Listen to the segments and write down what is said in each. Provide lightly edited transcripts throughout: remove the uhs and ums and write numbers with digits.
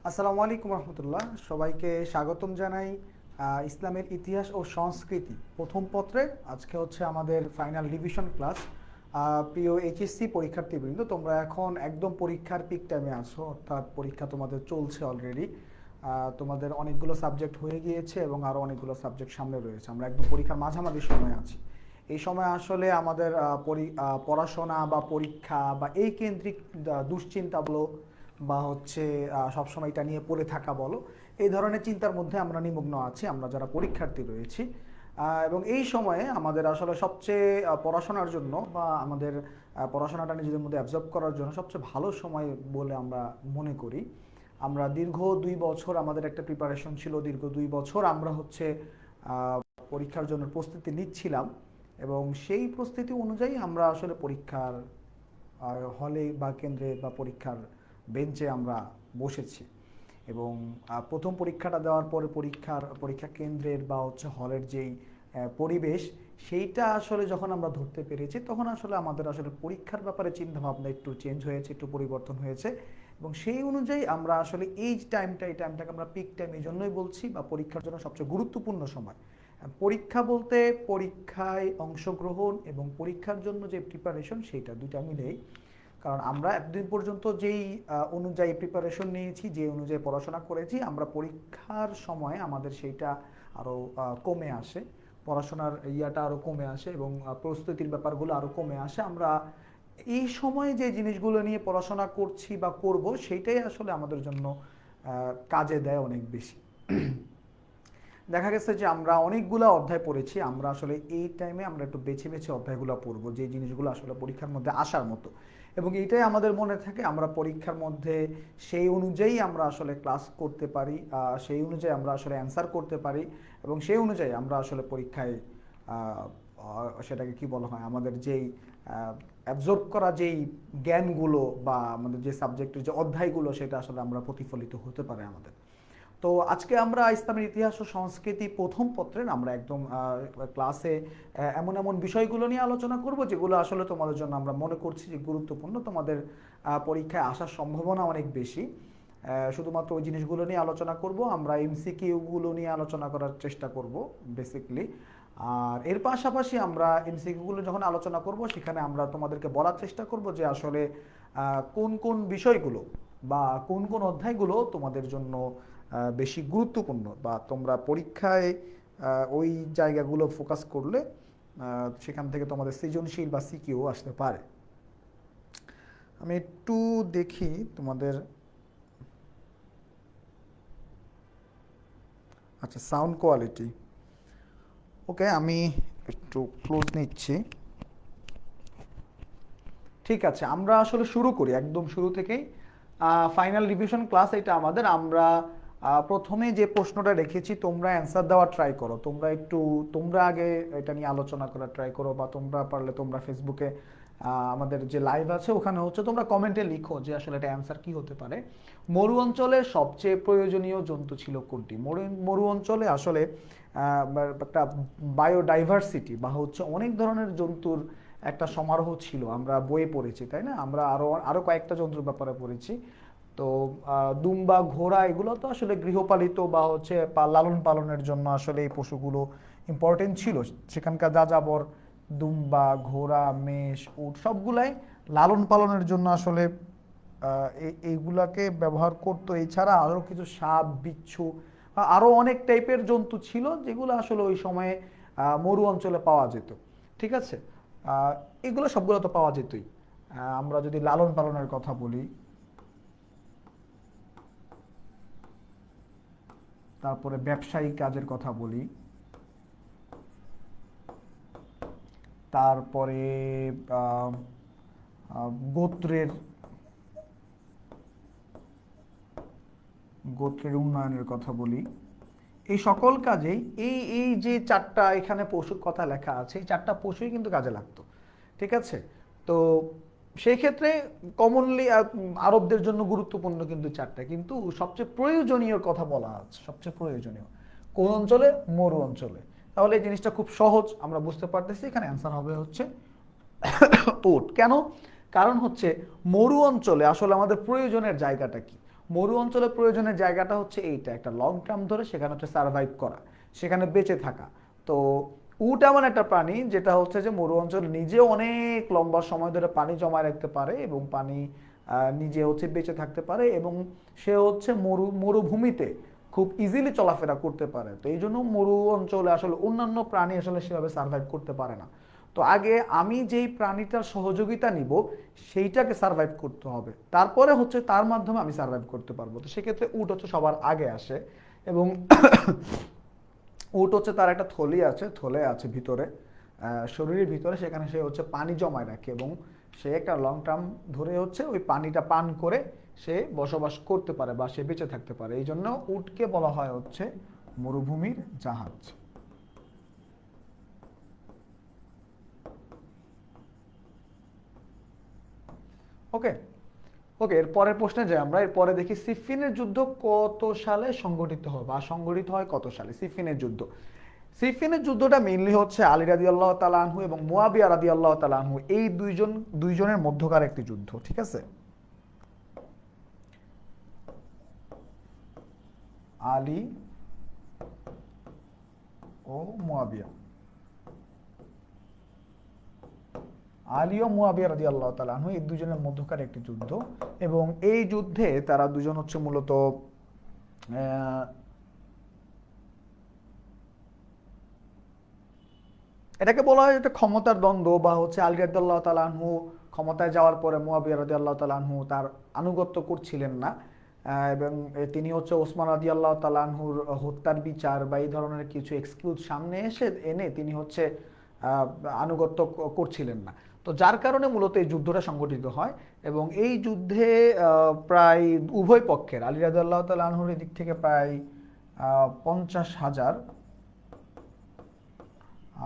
আসসালামু আলাইকুম রহমতুল্লাহ, সবাইকে স্বাগতম জানাই। ইসলামের ইতিহাস ও সংস্কৃতি প্রথম পত্রের আজকে হচ্ছে আমাদের ফাইনাল রিভিশন ক্লাস। প্রিয় এইচএসসি পরীক্ষার্থীবৃন্দ, তোমরা এখন একদম পরীক্ষার পিক টাইমে আছো, অর্থাৎ পরীক্ষা তোমাদের চলছে অলরেডি। তোমাদের অনেকগুলো সাবজেক্ট হয়ে গিয়েছে এবং আরও অনেকগুলো সাবজেক্ট সামনে রয়েছে। আমরা একদম পরীক্ষার মাঝামাঝি সময় আছি। এই সময় আসলে আমাদের পড়াশোনা বা পরীক্ষা বা এই কেন্দ্রিক দুশ্চিন্তা বলো বা হচ্ছে সবসময় এটা নিয়ে পড়ে থাকা বলো, এই ধরনের চিন্তার মধ্যে আমরা নিমগ্ন আছি আমরা যারা পরীক্ষার্থী রয়েছি। এবং এই সময়ে আমাদের আসলে সবচেয়ে পড়াশোনার জন্য বা আমাদের পড়াশোনাটা নিজেদের মধ্যে অ্যাবজর্ব করার জন্য সবচেয়ে ভালো সময় বলে আমরা মনে করি। আমরা দীর্ঘ 2 বছর আমাদের একটা প্রিপারেশন ছিল, দীর্ঘ 2 বছর আমরা হচ্ছে পরীক্ষার জন্য প্রস্তুতি নিচ্ছিলাম এবং সেই প্রস্তুতি অনুযায়ী আমরা আসলে পরীক্ষার হলে বা কেন্দ্রে বা পরীক্ষার বেঞ্চে আমরা বসেছি। এবং প্রথম পরীক্ষাটা দেওয়ার পরে পরীক্ষা কেন্দ্রের বা হচ্ছে হলের যেই পরিবেশ, সেইটা আসলে যখন আমরা ধরতে পেরেছি তখন আসলে আমাদের আসলে পরীক্ষার ব্যাপারে চিন্তাভাবনা একটু চেঞ্জ হয়েছে, একটু পরিবর্তন হয়েছে। এবং সেই অনুযায়ী আমরা আসলে এই টাইমটাকে আমরা পিক টাইম এই জন্যই বলছি, বা পরীক্ষার জন্য সবচেয়ে গুরুত্বপূর্ণ সময়। পরীক্ষা বলতে পরীক্ষায় অংশগ্রহণ এবং পরীক্ষার জন্য যে প্রিপারেশন, সেইটা দুইটা মিলেই। কারণ আমরা এতদিন পর্যন্ত যেই অনুযায়ী প্রিপারেশন নিয়েছি, যে অনুযায়ী পড়াশোনা করেছি, আমরা পরীক্ষার সময় আমাদের সেইটা আরও কমে আসে, পড়াশোনার ইয়াটা আরও কমে আসে এবং প্রস্তুতির ব্যাপারগুলো আরও কমে আসে। আমরা এই সময়ে যে জিনিসগুলো নিয়ে পড়াশোনা করছি বা করব, সেইটাই আসলে আমাদের জন্য কাজে দেয় অনেক বেশি। দেখা গেছে যে আমরা অনেকগুলো অধ্যায় পড়েছি, আমরা আসলে এই টাইমে আমরা একটু বেছে বেছে অধ্যায়গুলো পড়বো, যে জিনিসগুলো আসলে পরীক্ষার মধ্যে আসার মতো। এবং এইটাই আমাদের মনে থাকে, আমরা পরীক্ষার মধ্যে সেই অনুযায়ী আমরা আসলে ক্লাস করতে পারি, সেই অনুযায়ী আমরা আসলে অ্যান্সার করতে পারি এবং সেই অনুযায়ী আমরা আসলে পরীক্ষায় সেটাকে কি বলা হয়, আমাদের যেই অ্যাবজর্ব করা যেই জ্ঞানগুলো বা আমাদের যে সাবজেক্টের যে অধ্যায়গুলো, সেটা আসলে আমরা প্রতিফলিত হতে পারে আমাদের। তো আজকে আমরা ইসলামের ইতিহাস ও সংস্কৃতি প্রথম পত্রের আমরা একদম ক্লাসে এমন এমন বিষয়গুলো নিয়ে আলোচনা করব যেগুলো আসলে তোমাদের জন্য আমরা মনে করছি যে গুরুত্বপূর্ণ, তোমাদের পরীক্ষায় আসার সম্ভাবনা অনেক বেশি। শুধুমাত্র ওই জিনিসগুলো নিয়ে আলোচনা করব, আমরা এমসিকিউগুলো নিয়ে আলোচনা করার চেষ্টা করব বেসিকলি। আর এর পাশাপাশি আমরা এমসিকিউগুলো যখন আলোচনা করব, সেখানে আমরা তোমাদেরকে বলার চেষ্টা করব যে আসলে কোন কোন বিষয়গুলো বা কোন কোন অধ্যায়গুলো তোমাদের জন্য বেশি গুরুত্বপূর্ণ, বা তোমরা পরীক্ষায় ওই জায়গাগুলো ফোকাস করলে সেখান থেকে তোমাদের সৃজনশীল বা সিকিউ আসতে পারে। আমি একটু দেখি তোমাদের, আচ্ছা সাউন্ড কোয়ালিটি ওকে, আমি একটু ক্লোজ নিচ্ছি। ঠিক আছে, আমরা আসলে শুরু করি একদম শুরু থেকেই। ফাইনাল রিভিশন ক্লাস এটা আমাদের। আমরা প্রথমে যে প্রশ্নটা রেখেছি, তোমরা অ্যান্সার দেওয়ার ট্রাই করো, তোমরা আগে এটা নিয়ে আলোচনা করার ট্রাই করো, বা তোমরা পারলে তোমরা ফেসবুকে আমাদের যে লাইভ আছে ওখানে হচ্ছে তোমরা কমেন্টে লিখো যে আসলে এটা অ্যান্সার কি হতে পারে। মরু অঞ্চলের সবচেয়ে প্রয়োজনীয় জন্তু ছিল কোনটি? মরু অঞ্চলে আসলে একটা বায়োডাইভার্সিটি বা হচ্ছে অনেক ধরনের জন্তুর একটা সমারোহ ছিল, আমরা বইয়ে পড়েছি তাই না? আমরা আরো আরো কয়েকটা জন্তুর ব্যাপারে পড়েছি। তো দুম্বা, ঘোড়া, এগুলো তো আসলে গৃহপালিত বা হচ্ছে লালন পালনের জন্য আসলে এই পশুগুলো ইম্পর্টেন্ট ছিল। সেখানকার যাযাবর দুম্বা, ঘোড়া, মেষ, উট সবগুলাই লালন পালনের জন্য আসলে এইগুলাকে ব্যবহার করতো। এছাড়া আরও কিছু সাপ, বিচ্ছু, আরও অনেক টাইপের জন্তু ছিল যেগুলো আসলে ওই সময়ে মরু অঞ্চলে পাওয়া যেত। ঠিক আছে, এগুলো সবগুলো তো পাওয়া যেতই। আমরা যদি লালন পালনের কথা বলি, তারপরে ব্যবসায়িক কাজের কথা বলি, তারপরে আহ, আহ, গোত্রের গোত্রের উন্নয়নের কথা বলি, এই সকল কাজেই এই এই যে চারটা এখানে পশুর কথা লেখা আছে, এই চারটা পশুই কিন্তু কাজে লাগতো। ঠিক আছে, তো সেই ক্ষেত্রে কমনলি আরবদের জন্য গুরুত্বপূর্ণ কিন্তু চারটা, কিন্তু সবচেয়ে প্রয়োজনীয় কথা বলা আছে, সবচেয়ে প্রয়োজনীয় কোন অঞ্চলে? মরু অঞ্চলে। তাহলে এই জিনিসটা খুব সহজ, আমরা বুঝতে পারতেছি, এখানে অ্যান্সার হবে হচ্ছে উট। কেন? কারণ হচ্ছে মরু অঞ্চলে আসলে আমাদের প্রয়োজনের জায়গাটা কি? মরু অঞ্চলের প্রয়োজনের জায়গাটা হচ্ছে এইটা, একটা লং টার্ম ধরে সেখানে হচ্ছে সার্ভাইভ করা, সেখানে বেঁচে থাকা। তো উট এমন একটা প্রাণী যেটা হচ্ছে যে মরু অঞ্চল নিজেও অনেক লম্বা সময় ধরে পানি জমায় রাখতে পারে এবং পানি নিজে হচ্ছে বেঁচে থাকতে পারে, এবং সে হচ্ছে মরুভূমিতে খুব ইজিলি চলাফেরা করতে পারে। তো এই জন্য মরু অঞ্চলে আসলে অন্যান্য প্রাণী আসলে সেভাবে সার্ভাইভ করতে পারে না। তো আগে আমি যেই প্রাণীটার সহযোগিতা নিব সেইটাকে সার্ভাইভ করতে হবে, তারপরে হচ্ছে তার মাধ্যমে আমি সার্ভাইভ করতে পারবো। তো সেক্ষেত্রে উট হচ্ছে সবার আগে আসে। এবং উট হচ্ছে তার একটা থলে আছে ভিতরে, শরীরের ভিতরে, সেখানে সে হচ্ছে পানি জমায় রাখে এবং সে একটা লং টার্ম ধরে হচ্ছে ওই পানিটা পান করে সে বসবাস করতে পারে বা সে বেঁচে থাকতে পারে। এই জন্য উটকে বলা হয় হচ্ছে মরুভূমির জাহাজ। ওকে, ওকে, এর পরের প্রশ্নে যাই আমরা। এর পরে দেখি সিফিনের যুদ্ধ কত সালে সংগঠিত হয় বা সংগঠিত হয় কত সালে সিফিনের যুদ্ধ। সিফিনের যুদ্ধটা মেইনলি হচ্ছে আলী রাদিয়াল্লাহু তাআলা আনহু এবং মুয়াবিয়া রাদিয়াল্লাহু তাআলা আনহু এই দুইজনের মধ্যকার একটি যুদ্ধ, ঠিক আছে। আলী ও মুয়াবিয়া, আলী ও মুয়াবিয়া রাদিয়াল্লাহু তাআলা আনহু এই দুজনের মধ্যকার একটি যুদ্ধ। এবং এই যুদ্ধে তারা দুজন হচ্ছে মূলত এটাকে বলা হয় এটা ক্ষমতার দ্বন্দ্ব, বা হচ্ছে আলী রাদিয়াল্লাহু তাআলা আনহু ক্ষমতায় যাওয়ার পরে মুয়াবিয়া রাদিয়াল্লাহু তাআলা আনহু তার আনুগত্য করছিলেন না, এবং তিনি হচ্ছে ওসমান রাদিয়াল্লাহু তাআলা আনহুর হত্যার বিচার বা এই ধরনের কিছু এক্সকিউজ সামনে এনে তিনি হচ্ছে আনুগত্য করছিলেন না। তো যার কারণে মূলত এই যুদ্ধটা সংগঠিত হয়। এবং এই যুদ্ধে প্রায় উভয় পক্ষের, আলী রাদিয়াল্লাহু তাআলা আনহুর দিক থেকে প্রায় 50,000,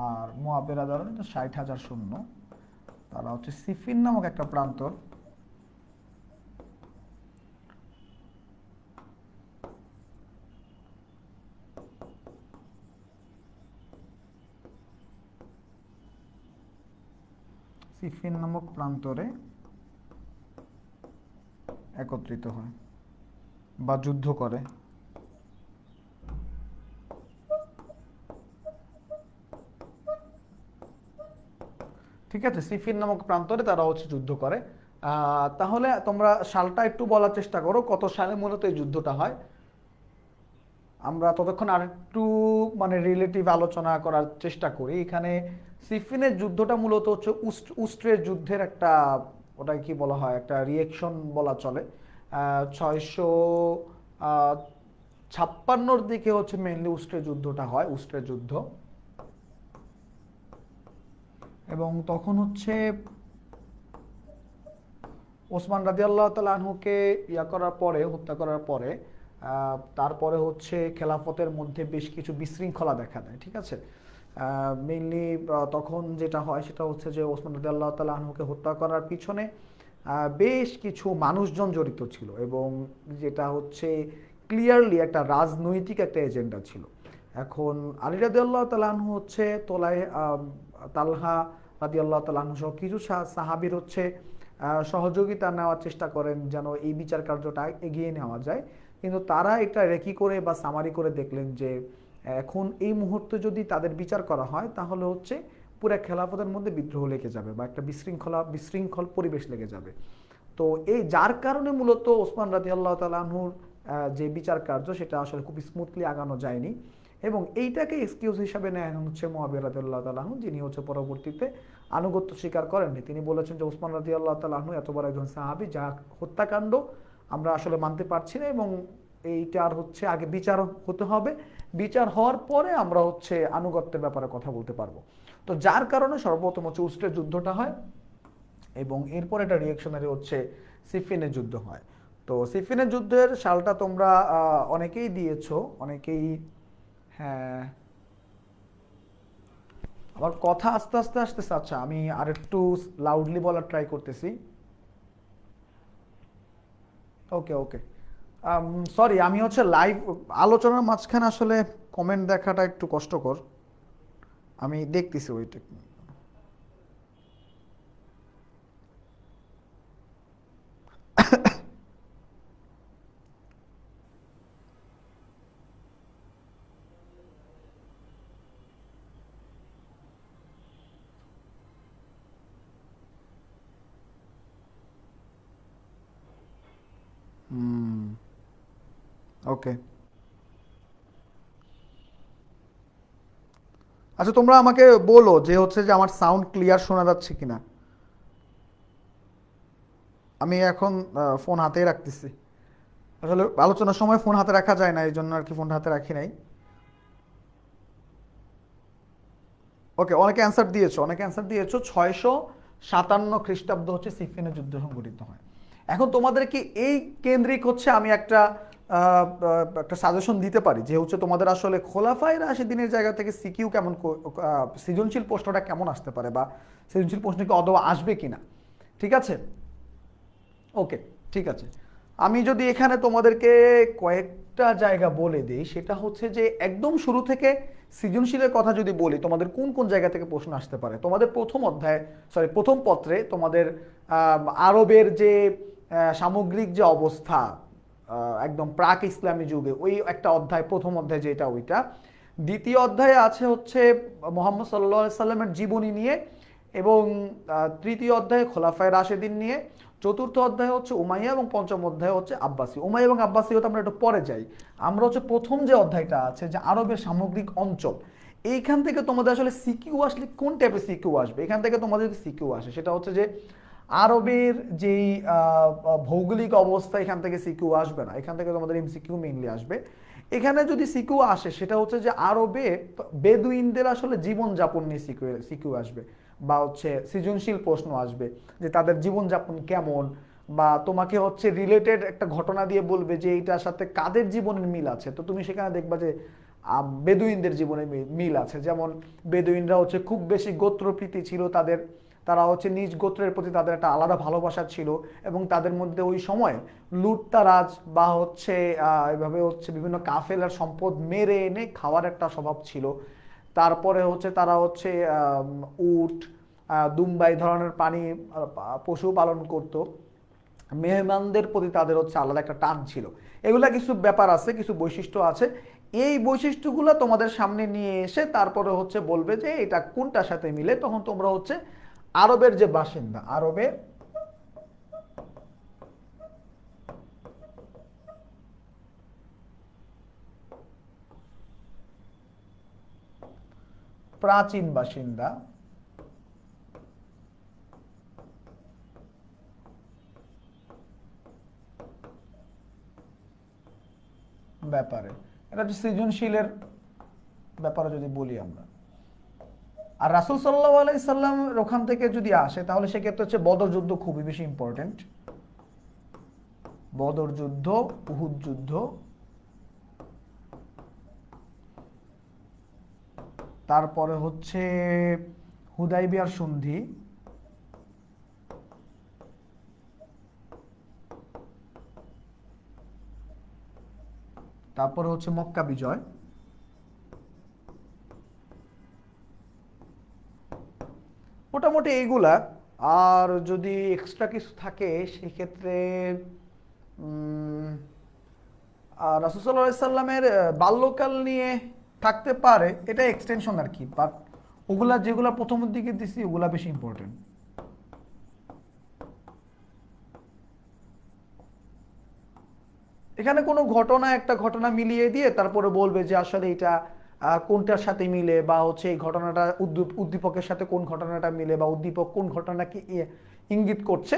আর মুয়াবিয়া ধরেন 60,000 সৈন্য, তারা হচ্ছে সিফিন নামক একটা প্রান্তর, সিফিন নামক প্রান্তরে একত্রিত হয় বা যুদ্ধ করে। ঠিক আছে, সিফিন নামক প্রান্তরে তারা হচ্ছে যুদ্ধ করে। তাহলে তোমরা সালটা একটু বলার চেষ্টা করো, কত সালে মূলত এই যুদ্ধটা হয়। আমরা ততক্ষণ আরেকটু মানে রিলেটিভ আলোচনা করার চেষ্টা করি। এখানে সিফিনের যুদ্ধটা মূলত হচ্ছে উস্ট্রের যুদ্ধের একটা, ওটা কি বলা হয়, একটা রিয়েকশন বলা চলে। 656 দিকে হচ্ছে মেইনলি উস্ট্রের যুদ্ধটা হয়, উস্ট্রের যুদ্ধ। এবং তখন হচ্ছে ওসমান রাদিয়াল্লাহু তাআলা আনহুকে করার পরে, হত্যা করার পরে তারপরে হচ্ছে খেলাফতের মধ্যে বেশ কিছু বিশৃঙ্খলা দেখা দেয়, ঠিক আছে। মেইনলি তখন যেটা হয় সেটা হচ্ছে যে ওসমান রাদিয়াল্লাহু তাআলা আনহুকে হত্যা করার পিছনে বেশ কিছু মানুষজন জড়িত ছিল, এবং যেটা হচ্ছে ক্লিয়ারলি একটা রাজনৈতিক একটা এজেন্ডা ছিল। এখন আলী রাদিয়াল্লাহু তাআলা আনহু হচ্ছে তালহা রাদিয়াল্লাহু তাআলা আনহু সহ কিছু সাহাবীর হচ্ছে সহযোগিতা নেওয়ার চেষ্টা করেন যেন এই বিচার কার্যটা এগিয়ে নেওয়া যায়। কিন্তু তারা এটা রেকি করে বা সামারি করে দেখলেন যে এখন এই মুহূর্তে যদি তাদের বিচার করা হয় তাহলে হচ্ছে পুরো খেলাফতের মধ্যে বিদ্রোহ লেগে যাবে বা একটা বিশৃঙ্খল পরিবেশ লেগে যাবে। তো এই যার কারণে মূলত ওসমান রাদিয়াল্লাহু তাআলা আনহুর যে বিচার কার্য সেটা আসলে খুব স্মুথলি আগানো যায়নি। এবং এইটাকে এক্সকিউজ হিসাবে নেন হচ্ছে মুয়াবিয়া রাদিয়াল্লাহু তাআলা আনহু, যিনি হচ্ছে পরবর্তীতে আনুগত্য স্বীকার করেননি। তিনি বলেছেন যে ওসমান রাদিয়াল্লাহু তাআলা আনহু এত বড় একজন সাহাবী, যা হত্যাকাণ্ড আমরা আসলে মানতে পারছি না, এবং এইটার হচ্ছে আগে বিচার হতে হবে, বিচার হওয়ার পরে আমরা হচ্ছে আনুগত্যের ব্যাপারে কথা বলতে পারবো। তো যার কারণে সর্বপ্রথম হচ্ছে উস্টের যুদ্ধটা হয়, এবং এরপর এটা রিয়েকশনারি হচ্ছে সিফিনের যুদ্ধ হয়। তো সিফিনের যুদ্ধের সালটা তোমরা অনেকেই দিয়েছো, অনেকেই। হ্যাঁ, আমার কথা আস্তে আস্তে আসতেছে। আচ্ছা, আমি আরেকটু লাউডলি বলার ট্রাই করতেছি। ওকে, ওকে, সরি, আমি হচ্ছে লাইভ আলোচনার মাঝখানে আসলে কমেন্ট দেখাটা একটু কষ্টকর। আমি দেখতেছি ওইটা। ওকে, আচ্ছা তোমরা আমাকে বলো যে হচ্ছে যে আমার সাউন্ড ক্লিয়ার শোনা যাচ্ছে কিনা। আমি এখন ফোন হাতেই রাখতেছি, আসলে আলোচনার সময় ফোন হাতে রাখা যায় না, এই জন্য আর কি ফোন হাতে রাখি নাই। ওকে, অনেকে অ্যান্সার দিয়েছো, অনেকে অ্যান্সার দিয়েছো। 657 হচ্ছে সিফিনের যুদ্ধ সংঘটিত হয়। এখন তোমাদেরকে এই কেন্দ্রিক হচ্ছে আমি একটা সাজেশন দিতে পারি যে হচ্ছে তোমাদের আসলে খোলাফায়ে রাশিদিনের জায়গা থেকে সিকিউ কেমন সৃজনশীল প্রশ্নটা কেমন আসতে পারে, বা সৃজনশীল প্রশ্ন কি আদৌ আসবে কিনা। ঠিক আছে, ওকে, ঠিক আছে। আমি যদি এখানে তোমাদেরকে কয়েকটা জায়গা বলে দিই, সেটা হচ্ছে যে একদম শুরু থেকে সৃজনশীলের কথা যদি বলি, তোমাদের কোন কোন জায়গা থেকে প্রশ্ন আসতে পারে। তোমাদের প্রথম পত্রে তোমাদের আরবের যে সামগ্রিক যে অবস্থা, একদম প্রাক ইসলামী যুগে, ওই একটা অধ্যায়, প্রথম অধ্যায় যেটা ওইটা। দ্বিতীয় অধ্যায়ে আছে হচ্ছে মোহাম্মদ সাল্লাল্লাহু আলাইহি সাল্লামের জীবনী নিয়ে, এবং তৃতীয় অধ্যায়ে খোলাফায়ে রাশেদিন নিয়ে। চতুর্থ অধ্যায় হচ্ছে উমাইয়া, এবং পঞ্চম অধ্যায় হচ্ছে আব্বাসী। উমাইয়া এবং আব্বাসী হতে আমরা একটু পরে যাই। আমরা হচ্ছে প্রথম যে অধ্যায়টা আছে, যে আরবের সামগ্রিক অঞ্চল, এইখান থেকে তোমাদের আসলে সিকিউ আসলে কোন টাইপের সিকিউ আসবে। এখান থেকে তোমাদের যদি সিকিউ আসে, সেটা হচ্ছে যে আরবের যেই ভৌগোলিক অবস্থা, এখান থেকে সিকিউ আসবে না, এখান থেকে তোমাদের এমসিকিউ মেইনলি আসবে। এখানে যদি সিকিউ আসে, সেটা হচ্ছে যে আরবে বেদুইনদের আসলে জীবনযাপন নিয়ে সিকিউ আসবে, বা হচ্ছে সৃজনশীল প্রশ্ন আসবে যে তাদের জীবনযাপন কেমন, বা তোমাকে হচ্ছে রিলেটেড একটা ঘটনা দিয়ে বলবে যে এইটার সাথে কাদের জীবনের মিল আছে। তো তুমি সেখানে দেখবা যে বেদুইনদের জীবনে মিল আছে। যেমন বেদুইনরা হচ্ছে খুব বেশি গোত্রপ্রীতি ছিল তাদের, তারা হচ্ছে নিজ গোত্রের প্রতি তাদের একটা আলাদা ভালোবাসা ছিল, এবং তাদের মধ্যে ওই সময় লুটতারাজ বা হচ্ছে এভাবে হচ্ছে বিভিন্ন কাফেলার সম্পদ মেরে এনে খাওয়ার একটা স্বভাব ছিল। তারপরে হচ্ছে তারা হচ্ছে উট, দুম্বাই ধরনের পানি পশু পালন করত। মেহমানদের প্রতি তাদের হচ্ছে আলাদা একটা টান ছিল। এগুলা কিছু ব্যাপার আছে, কিছু বৈশিষ্ট্য আছে। এই বৈশিষ্ট্যগুলো তোমাদের সামনে নিয়ে এসে তারপরে হচ্ছে বলবে যে এটা কোনটার সাথে মিলে, তখন তোমরা হচ্ছে আরবের যে বাসিন্দা, আরবের প্রাচীন বাসিন্দা ব্যাপারে, এটা হচ্ছে সৃজনশীলের ব্যাপারে যদি বলি আমরা। আর রাসূল সাল্লাল্লাহু আলাইহি সাল্লাম ওখান থেকে যদি আসে, তাহলে সেক্ষেত্রে হচ্ছে বদর যুদ্ধ খুবই বেশি ইম্পর্টেন্ট। বদর যুদ্ধ, উহুদ যুদ্ধ, তারপরে হচ্ছে হুদাইবিয়ার সন্ধি, তারপরে হচ্ছে মক্কা বিজয়। মোটামুটি এইগুলা। আর যদি এক্সট্রা কিছু থাকে সেক্ষেত্রে রাসূল সাল্লাল্লাহু আলাইহি সাল্লামের বাল্যকাল নিয়ে থাকতে পারে, এটা এক্সটেনশন আর কি। বাট ওগুলা যেগুলা প্রথমের দিকে দিছি, ওগুলা বেশি ইম্পর্টেন্ট। এখানে কোনো ঘটনা, একটা ঘটনা মিলিয়ে দিয়ে তারপরে বলবে যে আসলে এটা কোনটার সাথে মিলে, বা হচ্ছে এই ঘটনাটা উদ্দীপকের সাথে কোন ঘটনাটা মিলে, বা উদ্দীপক কোন ঘটনাকে ইঙ্গিত করছে,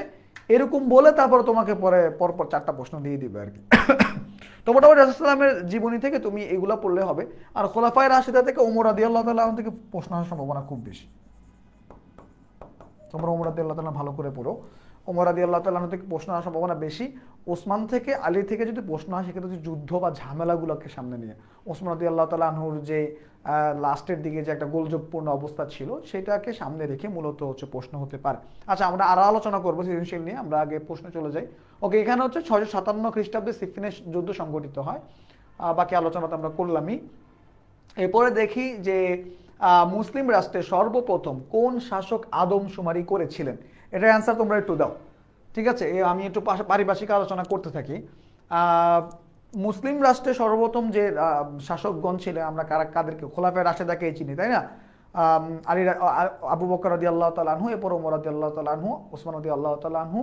এরকম বলে তারপরে তোমাকে পরে পরপর 4টা প্রশ্ন দিয়ে দিবে আর কি। তো মোটামুটি রাসূলুল্লাহের জীবনী থেকে তুমি এগুলা পড়লে হবে। আর খোলাফায়ে রাশিদা থেকে ওমর রাদিয়াল্লাহু তাআলা থেকে প্রশ্ন আসার সম্ভাবনা খুব বেশি। তোমরা ওমর রাদিয়াল্লাহু তাআলা ভালো করে পড়ো। ওমর রাদিয়াল্লাহু তাআলা থেকে প্রশ্ন আসার সম্ভাবনা বেশি। ওসমান থেকে, আলী থেকে যদি প্রশ্ন আসে, সেক্ষেত্রে হচ্ছে যুদ্ধ বা ঝামেলাগুলোকে সামনে নিয়ে। ওসমান রাদিয়াল্লাহু তাআলা আনহুর যে লাস্টের দিকে যে একটা গোলযোগপূর্ণ অবস্থা ছিল, সেটাকে সামনে রেখে মূলত হচ্ছে প্রশ্ন হতে পারে। আচ্ছা, আমরা আরো আলোচনা করবো সৃজনশীল নিয়ে, আমরা আগে প্রশ্ন চলে যাই। ওকে, এখানে হচ্ছে 657 খ্রিস্টাব্দে সিফিনের যুদ্ধ সংঘটিত হয়। বাকি আলোচনা তো আমরা করলামই। এরপরে দেখি যে মুসলিম রাষ্ট্রে সর্বপ্রথম কোন শাসক আদমশুমারি করেছিলেন। এটার অ্যান্সার তোমরা একটু দাও। ঠিক আছে, আমি একটু পারিভাষিক আলোচনা করতে থাকি। মুসলিম রাষ্ট্রে সর্বপ্রথম যে শাসকগণ ছিলেন, আমরা কাদেরকে, খোলাফায়ে রাশেদাকে চিনি, তাই না? আলী, আবু বকর রাদিয়াল্লাহু তাআলা আনহু, এরপর ওমর রাদিয়াল্লাহু তাআলা আনহু, ওসমান রাদিয়াল্লাহু তাআলা আনহু,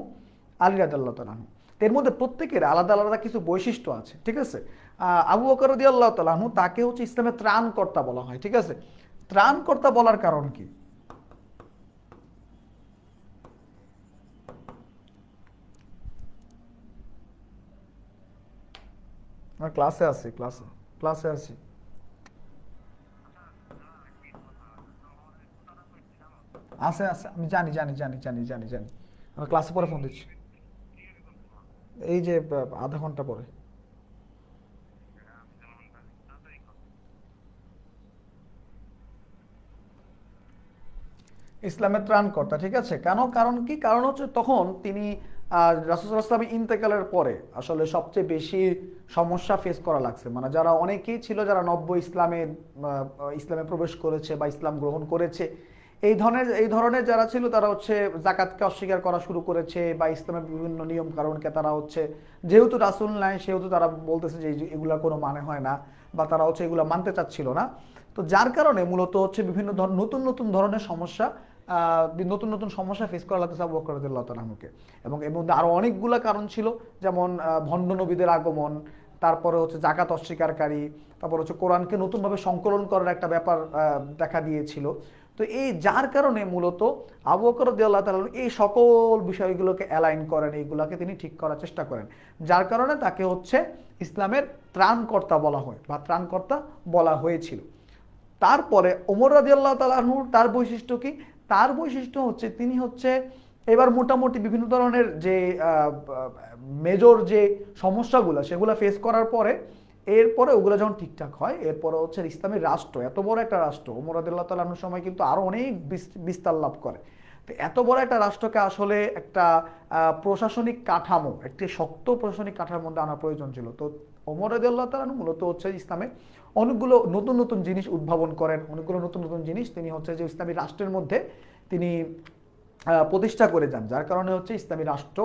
আলী রাদিয়াল্লাহু তাআলা আনহু। এর মধ্যে প্রত্যেকের আলাদা আলাদা কিছু বৈশিষ্ট্য আছে, ঠিক আছে। আবু বকর রাদিয়াল্লাহু তাআলা আনহু তাকে হচ্ছে ইসলামের ত্রাণকর্তা বলা হয়, ঠিক আছে। ত্রাণকর্তা বলার কারণ কি? আমরা ক্লাসে আছি, ক্লাসে ক্লাসে আছি। আছে আছে, আমি জানি জানি জানি জানি জানি জানি। আমি ক্লাসে পরে ফোন দিচ্ছি, এই যে আধা ঘন্টা পরে। ইসলামের ত্রাণকর্তা, ঠিক আছে। কেন, কারণ কি, কারণ হচ্ছে তখন তিনি রাসূল সাল্লাল্লাহু আলাইহি ওয়াসাল্লামের ইন্তেকালের পরে আসলে সবচেয়ে বেশি সমস্যা ফেস করা লাগছে। মানে যারা অনেকেই ছিল যারা নব্য ইসলামে প্রবেশ করেছে বা ইসলাম গ্রহণ করেছে, এই ধরনের যারা ছিল তারা হচ্ছে জাকাতকে অস্বীকার করা শুরু করেছে, বা ইসলামের বিভিন্ন নিয়ম কারণকে তারা হচ্ছে, যেহেতু রাসূল নাই সেহেতু তারা বলতেছে যে এগুলা কোনো মানে হয় না, বা তারা হচ্ছে এগুলা মানতে চাচ্ছিল না। তো যার কারণে মূলত হচ্ছে বিভিন্ন নতুন নতুন ধরনের সমস্যা, নতুন নতুন সমস্যা ফেস করা লাগতেছে আবু বকর রাদিয়াল্লাহু তাআলা আনহুকে। এবং এর মধ্যে আরো অনেকগুলা কারণ ছিল, যেমন ভণ্ড নবীদের আগমন, তারপরে হচ্ছে জাকাত অস্বীকারী, তারপর হচ্ছে কোরআনকে নতুনভাবে সংকলন করার একটা ব্যাপার দেখা দিয়েছিল। তো এই যার কারণে মূলত আবু বকর রাদিয়াল্লাহু তাআলা এই সকল বিষয়গুলোকে অ্যালাইন করেন, এইগুলোকে তিনি ঠিক করার চেষ্টা করেন, যার কারণে তাকে হচ্ছে ইসলামের ত্রাণকর্তা বলা হয় বা ত্রাণকর্তা বলা হয়েছিল। তারপরে ওমর রাদিয়াল্লাহু তাআলা আনহুর তার বৈশিষ্ট্য কি? তার বৈশিষ্ট্য হচ্ছে তিনি হচ্ছে এবার মোটামুটি বিভিন্ন ধরনের যে মেজর যে সমস্যাগুলো সেগুলো ফেস করার পরে, এরপরে ওগুলো যখন ঠিকঠাক হয়, এরপরে হচ্ছে ইসলামের রাষ্ট্র, এত বড় একটা রাষ্ট্র ওমর রাদিয়াল্লাহু তাআলা আনহুর সময় কিন্তু আরো অনেক বিস্তার লাভ করে। তো এত বড় একটা রাষ্ট্রকে আসলে একটা প্রশাসনিক কাঠামো, একটি শক্ত প্রশাসনিক কাঠামোর মধ্যে আনার প্রয়োজন ছিল। তো ওমর রাদিয়াল্লাহু তাআলা আনহু মূলত হচ্ছে ইসলামে অনেকগুলো নতুন নতুন জিনিস উদ্ভাবন করেন, অনেকগুলো নতুন নতুন জিনিস তিনি হচ্ছে যে ইসলামী রাষ্ট্রের মধ্যে তিনি প্রতিষ্ঠা করে যান, যার কারণে হচ্ছে ইসলামী রাষ্ট্র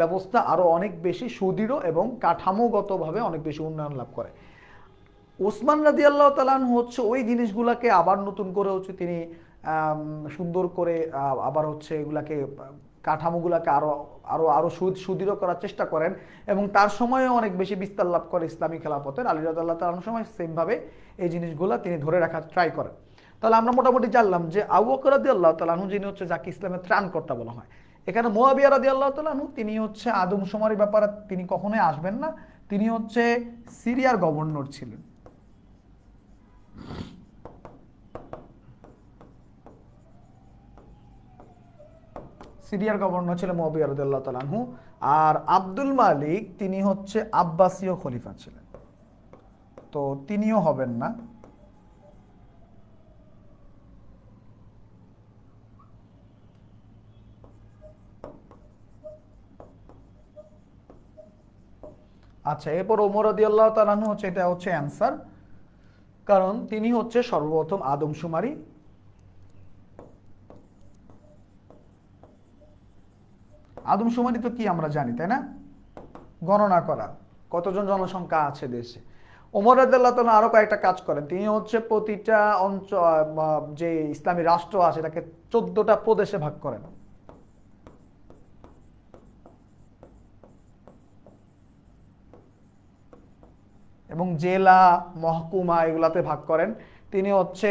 ব্যবস্থা আরো অনেক বেশি সুদৃঢ় এবং কাঠামোগতভাবে অনেক বেশি উন্নয়ন লাভ করে। ওসমান রাদিয়াল্লাহু তাআলা আনহু হচ্ছে ওই জিনিসগুলোকে আবার নতুন করে হচ্ছে তিনি সুন্দর করে আবার হচ্ছে এগুলাকে কাঠামোগুলোকে আরো আরো আরো সুদৃঢ় করার চেষ্টা করেন, এবং তার সময়ে অনেক বেশি বিস্তার লাভ করে ইসলামী খেলাফতের। আলী রাদিয়াল্লাহু তাআলা আনহুর সময় সেম ভাবে এই জিনিসগুলো তিনি ধরে রাখার ট্রাই করেন। তাহলে আমরা মোটামুটি জানলাম যে আবু বকর রাদিয়াল্লাহু তাআলা আনহু যিনি হচ্ছে যাকে ইসলামের ত্রাণকর্তা বলা হয়। এখানে মুয়াবিয়া রাদিয়াল্লাহু তাআলা আনহু তিনি হচ্ছে আদমশুমারির ব্যাপারে তিনি কখনোই আসবেন না, তিনি হচ্ছে সিরিয়ার গভর্নর ছিলেন। সিরিয়ার গভর্নর ছিলেন মুয়াবিয়া রাদিয়াল্লাহু তাআলা আনহু। আর আব্দুল মালিক তিনি হচ্ছে আব্বাসীয় খলিফা ছিলেন, তো তিনিও হবেন না। আচ্ছা, এরপর ওমর রাদিয়াল্লাহু তাআলা আনহু হচ্ছে, এটা হচ্ছে অ্যান্সার, কারণ তিনি হচ্ছে সর্বপ্রথম আদমশুমারি। আদমশুমারি তো কি আমরা জানি, তাই না? গণনা করা কতজন জনসংখ্যা আছে দেশে। ওমর রাদিয়াল্লাহু তাআলা আরো কয়েকটা কাজ করেন, তিনি হচ্ছে প্রতিটা অঞ্চল যে ইসলামী রাষ্ট্র আছে এটাকে 14টা প্রদেশে ভাগ করেন। এবং জেলা, মহকুমা এগুলাতে ভাগ করেন। তিনি হচ্ছে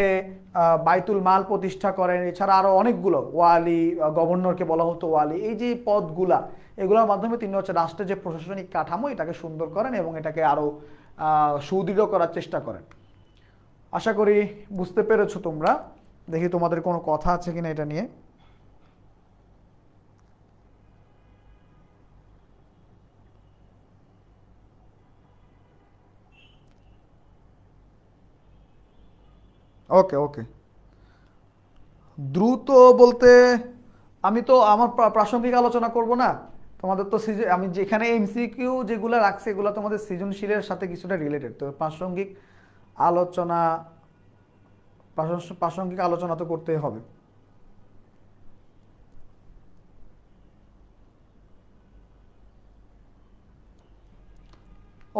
বাইতুল মাল প্রতিষ্ঠা করেন। এছাড়া আরো অনেকগুলো ওয়ালি, গভর্নরকে বলা হতো ওয়ালি, এই যে পদগুলা, এগুলোর মাধ্যমে তিনি হচ্ছে রাষ্ট্রের যে প্রশাসনিক কাঠামো এটাকে সুন্দর করেন এবং এটাকে আরো সুদৃঢ় করার চেষ্টা করেন। আশা করি বুঝতে পেরেছো তোমরা। দেখি তোমাদের কোনো কথা আছে কিনা এটা নিয়ে। ওকে ওকে। দ্রুত বলতে আমি তো আমার প্রাসঙ্গিক আলোচনা করব না। তোমাদের তো আমি যেখানে এমসিকিউ যেগুলো রাখছি এগুলো তোমাদের সৃজনশীলের সাথে কিছুটা রিলেটেড, তো প্রাসঙ্গিক আলোচনা, প্রাসঙ্গিক আলোচনা তো করতেই হবে।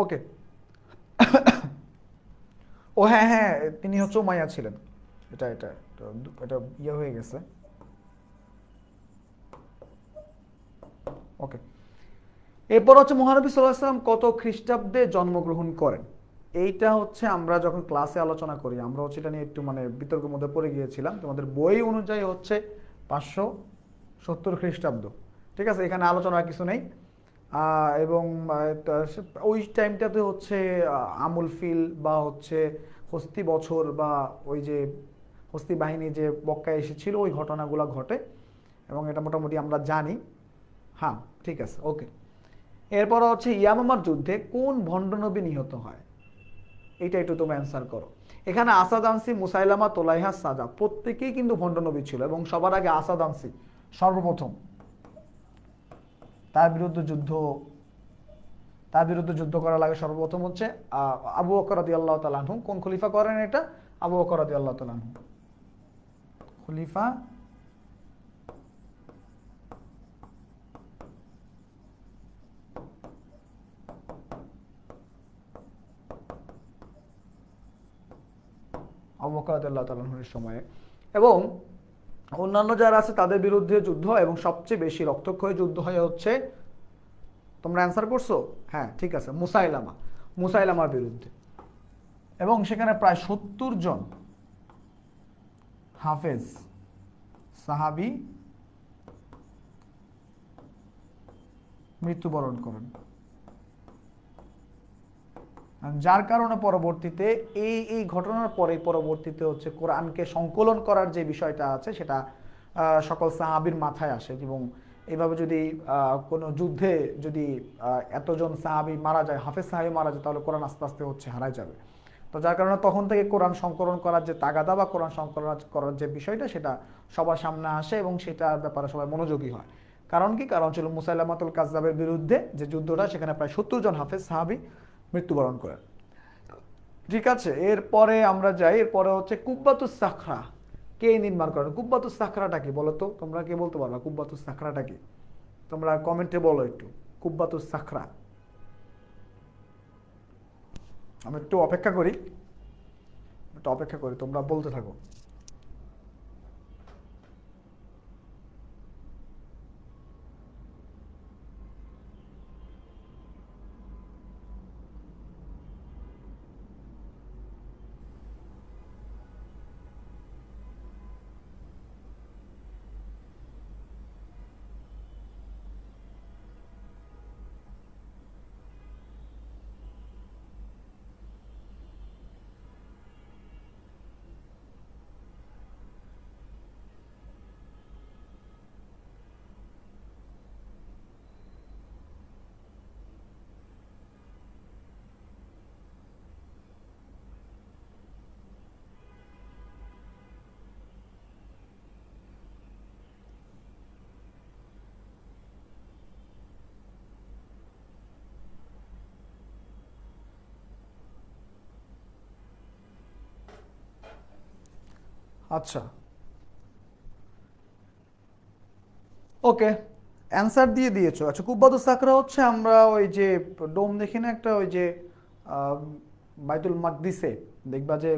ওকে। ও হ্যাঁ হ্যাঁ, তিনি হচ্ছে উমাইয়া ছিলেন। এটা এটা এটা এটা ইয়ে হয়ে গেছে। ওকে। এরপর হচ্ছে মহানবী সাল্লাল্লাহু আলাইহি সাল্লাম কত খ্রিস্টাব্দে জন্মগ্রহণ করেন। এইটা হচ্ছে আমরা যখন ক্লাসে আলোচনা করি আমরা হচ্ছে এটা নিয়ে একটু মানে বিতর্কের মধ্যে পড়ে গিয়েছিলাম। তোমাদের বই অনুযায়ী হচ্ছে 570 খ্রিস্টাব্দ। ঠিক আছে, এখানে আলোচনার কিছু নেই। এবং ওই টাইমটাতে হচ্ছে আমুল ফিল বা হচ্ছে হস্তি বছর বা ওই যে হস্তি বাহিনী যে মক্কায় এসেছিল ওই ঘটনাগুলো ঘটে এবং এটা মোটামুটি আমরা জানি। হ্যাঁ, ঠিক আছে, ওকে। এরপর হচ্ছে ইয়ামামার যুদ্ধে কোন ভণ্ডনবী নিহত হয়, এইটা একটু তুমি অ্যান্সার করো। এখানে আসাদ আনসি, মুসাইলামা, তোলাইহা, সাজা প্রত্যেকেই কিন্তু ভণ্ডনবী ছিল এবং সবার আগে আসাদ আনসি সর্বপ্রথম তার বিরুদ্ধে যুদ্ধ করা লাগে। সর্বপ্রথম হচ্ছে আবু বকর রাদিয়াল্লাহু তাআলা আনহু। কোন খলিফা করেন এটা? আবু বকর রাদিয়াল্লাহু তাআলা আনহু খলিফা। আবু বকর রাদিয়াল্লাহু তাআলা আনহুর সময়ে। এবং অন্যান্য যারা আছে তাদের বিরুদ্ধে যুদ্ধ এবং সবচেয়ে বেশি রক্তক্ষয়ী যুদ্ধ হয়ে হচ্ছে, তোমরা অ্যান্সার করছো? হ্যাঁ, ঠিক আছে, মুসাইলামার বিরুদ্ধে। এবং সেখানে প্রায় 70 জন হাফেজ সাহাবী মৃত্যুবরণ করেন, যার কারণে পরবর্তীতে এই ঘটনার পরে পরবর্তীতে হচ্ছে কোরআনকে সংকলন করার যে বিষয়টা আছে সেটা সকল সাহাবীর মাথায় আসে। এবং এইভাবে যদি কোনো যুদ্ধে যদি এতজন সাহাবী মারা যায়, হাফেজ সাহাবী মারা যায়, তাহলে কোরআন আস্তে আস্তে হচ্ছে হারায় যাবে। তো যার কারণে তখন থেকে কোরআন সংকলন করার যে তাগাদা বা কোরআন সংকলন করার যে বিষয়টা সেটা সবার সামনে আসে এবং সেটার ব্যাপারে সবাই মনোযোগী হয়। কারণ কি? কারণ ছিল মুসাইলামাতুল কাযযাবের বিরুদ্ধে যে যুদ্ধটা, সেখানে প্রায় 70 জন হাফেজ সাহাবী মৃত্যুবরণ করেন। ঠিক আছে, এরপরে আমরা যাই। এরপরে হচ্ছে কুব্বাতুস সাখরা কে নির্মাণ করেন? কুব্বাতুস সাখরাটা কি বলো তো? তোমরা কে বলতে পারবা কুব্বাতুস সাখরাটা কি? তোমরা কমেন্টে বলো একটু কুব্বাতুস সাখরা। আমি একটু অপেক্ষা করি, তোমরা বলতে থাকো। আচ্ছা, ওকে, অ্যান্সার দিয়ে দিয়েছো। আচ্ছা, কুব্বাতুস সাকরা হচ্ছে আমরা ওই যে ডোম দেখি না একটা, ওই যে আহ, বাইতুল মাকদিসে দেখবা যে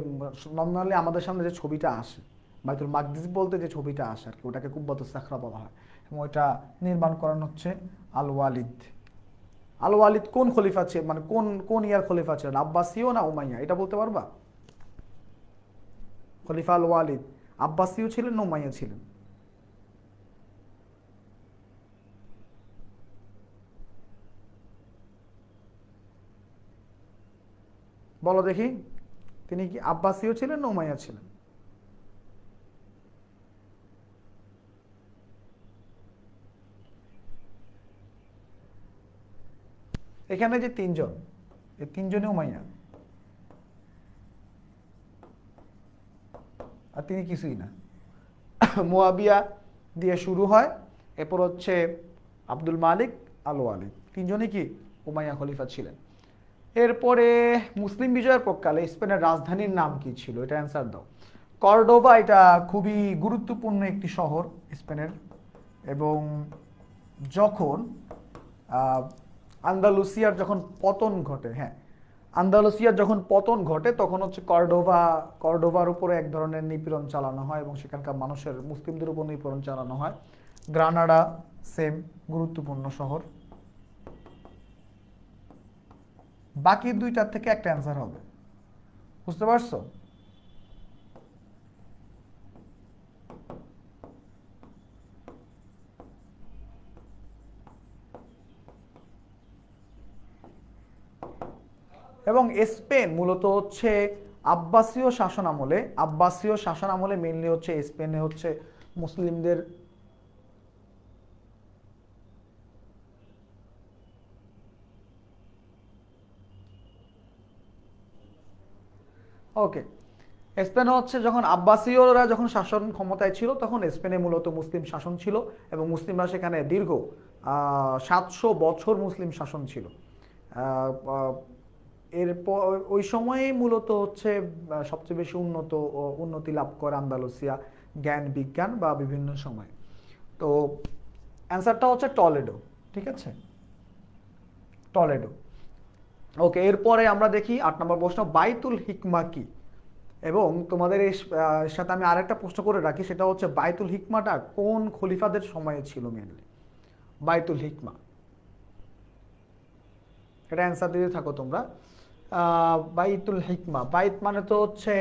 নর্মালি আমাদের সামনে যে ছবিটা আসে, বাইতুল মাকদিস বলতে যে ছবিটা আসে আর কি, ওটাকে কুব্বাতুস সাকরা বলা হয়। এবং ওইটা নির্মাণ করানো হচ্ছে আল ওয়ালিদ। আল ওয়ালিদ কোন খলিফা ছিলেন, মানে কোন কোন ইয়ার খলিফা ছিলেন? আব্বাসীয় না উমাইয়া, এটা বলতে পারবা? খলিফা আল ওয়ালিদ আব্বাসীয় ছিলেন না উমাইয়া ছিলেন? বলো দেখি, তিনি কি আব্বাসীয় ছিলেন না উমাইয়া ছিলেন? এখানে যে তিনজন, এই তিনজনই উমাইয়া, আর তিনি কিছুই না। মুয়াবিয়া দিয়ে শুরু হয়, এরপর হচ্ছে আব্দুল মালিক, আল ওয়ালিদ, তিনজনই কি উমাইয়া খলিফা ছিলেন। এরপরে মুসলিম বিজয়ের পরকালে স্পেনের রাজধানীর নাম কি ছিল? এটা অ্যান্সার দাও। কর্ডোবা, এটা খুবই গুরুত্বপূর্ণ একটি শহর স্পেনের। এবং যখন আন্দালুসিয়ার যখন পতন ঘটে, হ্যাঁ, আন্দালুসিয়ার যখন পতন ঘটে তখন হচ্ছে কর্ডোবার উপরে এক ধরনের নিপীড়ন চালানো হয় এবং সেখানকার মানুষের, মুসলিমদের উপর নিপীড়ন চালানো হয়। গ্রানাডা সেম গুরুত্বপূর্ণ শহর। বাকি দুইটার থেকে একটা অ্যান্সার হবে। বুঝতে পারছো? এবং স্পেন মূলত হচ্ছে আব্বাসীয় শাসন আমলে মেইনলি হচ্ছে স্পেনে হচ্ছে মুসলিমদের ওকে, স্পেনে হচ্ছে যখন আব্বাসীয়রা যখন শাসন ক্ষমতায় ছিল তখন স্পেনে মূলত মুসলিম শাসন ছিল এবং মুসলিমরা সেখানে দীর্ঘ 700 বছর মুসলিম শাসন ছিল। এরপর ওই সময়ে মূলত হচ্ছে সবচেয়ে বেশি উন্নতি লাভ করে আন্দালুসিয়া জ্ঞান বিজ্ঞান বা বিভিন্ন সময়। তো অ্যান্সারটা হচ্ছে টলেডো। ঠিক আছে, টলেডো। ওকে, এরপরে আমরা দেখি 8 নম্বর প্রশ্ন, বাইতুল হিকমা কি? এবং তোমাদের এর সাথে আমি আরেকটা প্রশ্ন করে রাখি, সেটা হচ্ছে বাইতুল হিকমাটা কোন খলিফাদের সময়ে ছিল মেনলি? বাইতুল হিকমা, এটা অ্যান্সার দিতে থাকো তোমরা। বাইতুল হিকমা, বাইত মানে তো হচ্ছে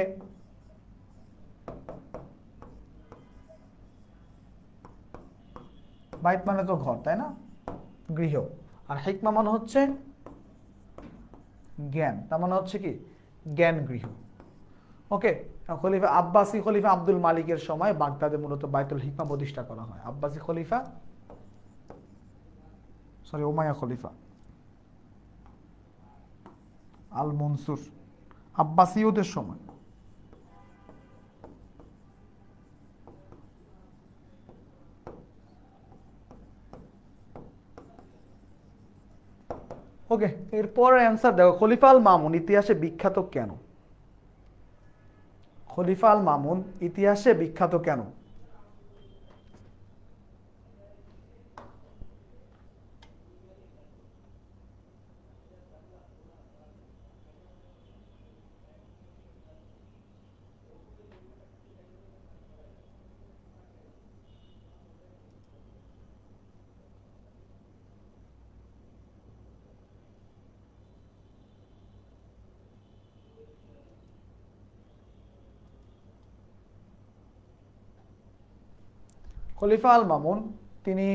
বাইত মানে তো ঘর, তাই না? গৃহ। আর হিকমা মানে হচ্ছে জ্ঞান, তার মানে হচ্ছে কি জ্ঞান গৃহ। ওকে, আব্বাসী খলিফা আব্দুল মালিকের সময় বাগদাদে মূলত বাইতুল হিকমা প্রতিষ্ঠা করা হয়। আব্বাসী খলিফা, সরি উমাইয়া খলিফা আল মনসুর, আব্বাসীয়দের সময়। ওকে, এরপর অ্যান্সার দেখো, খলিফা আল মামুন ইতিহাসে বিখ্যাত কেন? খলিফা আল মামুন ইতিহাসে বিখ্যাত কেন? খলিফা আল মামুন তিনি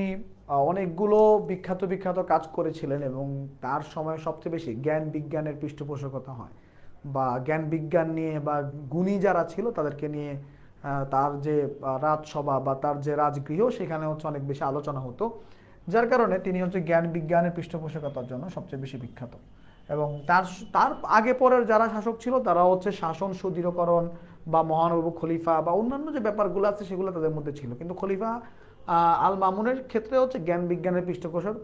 অনেকগুলো বিখ্যাত বিখ্যাত কাজ করেছিলেন এবং তার সময় সবচেয়ে বেশি জ্ঞান বিজ্ঞানের পৃষ্ঠপোষকতা হয়, বা জ্ঞান বিজ্ঞান নিয়ে বা গুণী যারা ছিল তাদেরকে নিয়ে তার যে রাজসভা বা তার যে রাজগৃহ সেখানে হচ্ছে অনেক বেশি আলোচনা হতো, যার কারণে তিনি হচ্ছে জ্ঞান বিজ্ঞানের পৃষ্ঠপোষকতার জন্য সবচেয়ে বেশি বিখ্যাত। এবং তার তার আগে পরের যারা শাসক ছিল তারা হচ্ছে শাসন সুদৃঢ়করণ বা মহানবী খলিফা বা অন্যান্য যে ব্যাপারগুলো আছে সেগুলো তাদের মধ্যে ছিল, কিন্তু খলিফা আল মামুনের ক্ষেত্রে হচ্ছে জ্ঞান বিজ্ঞানের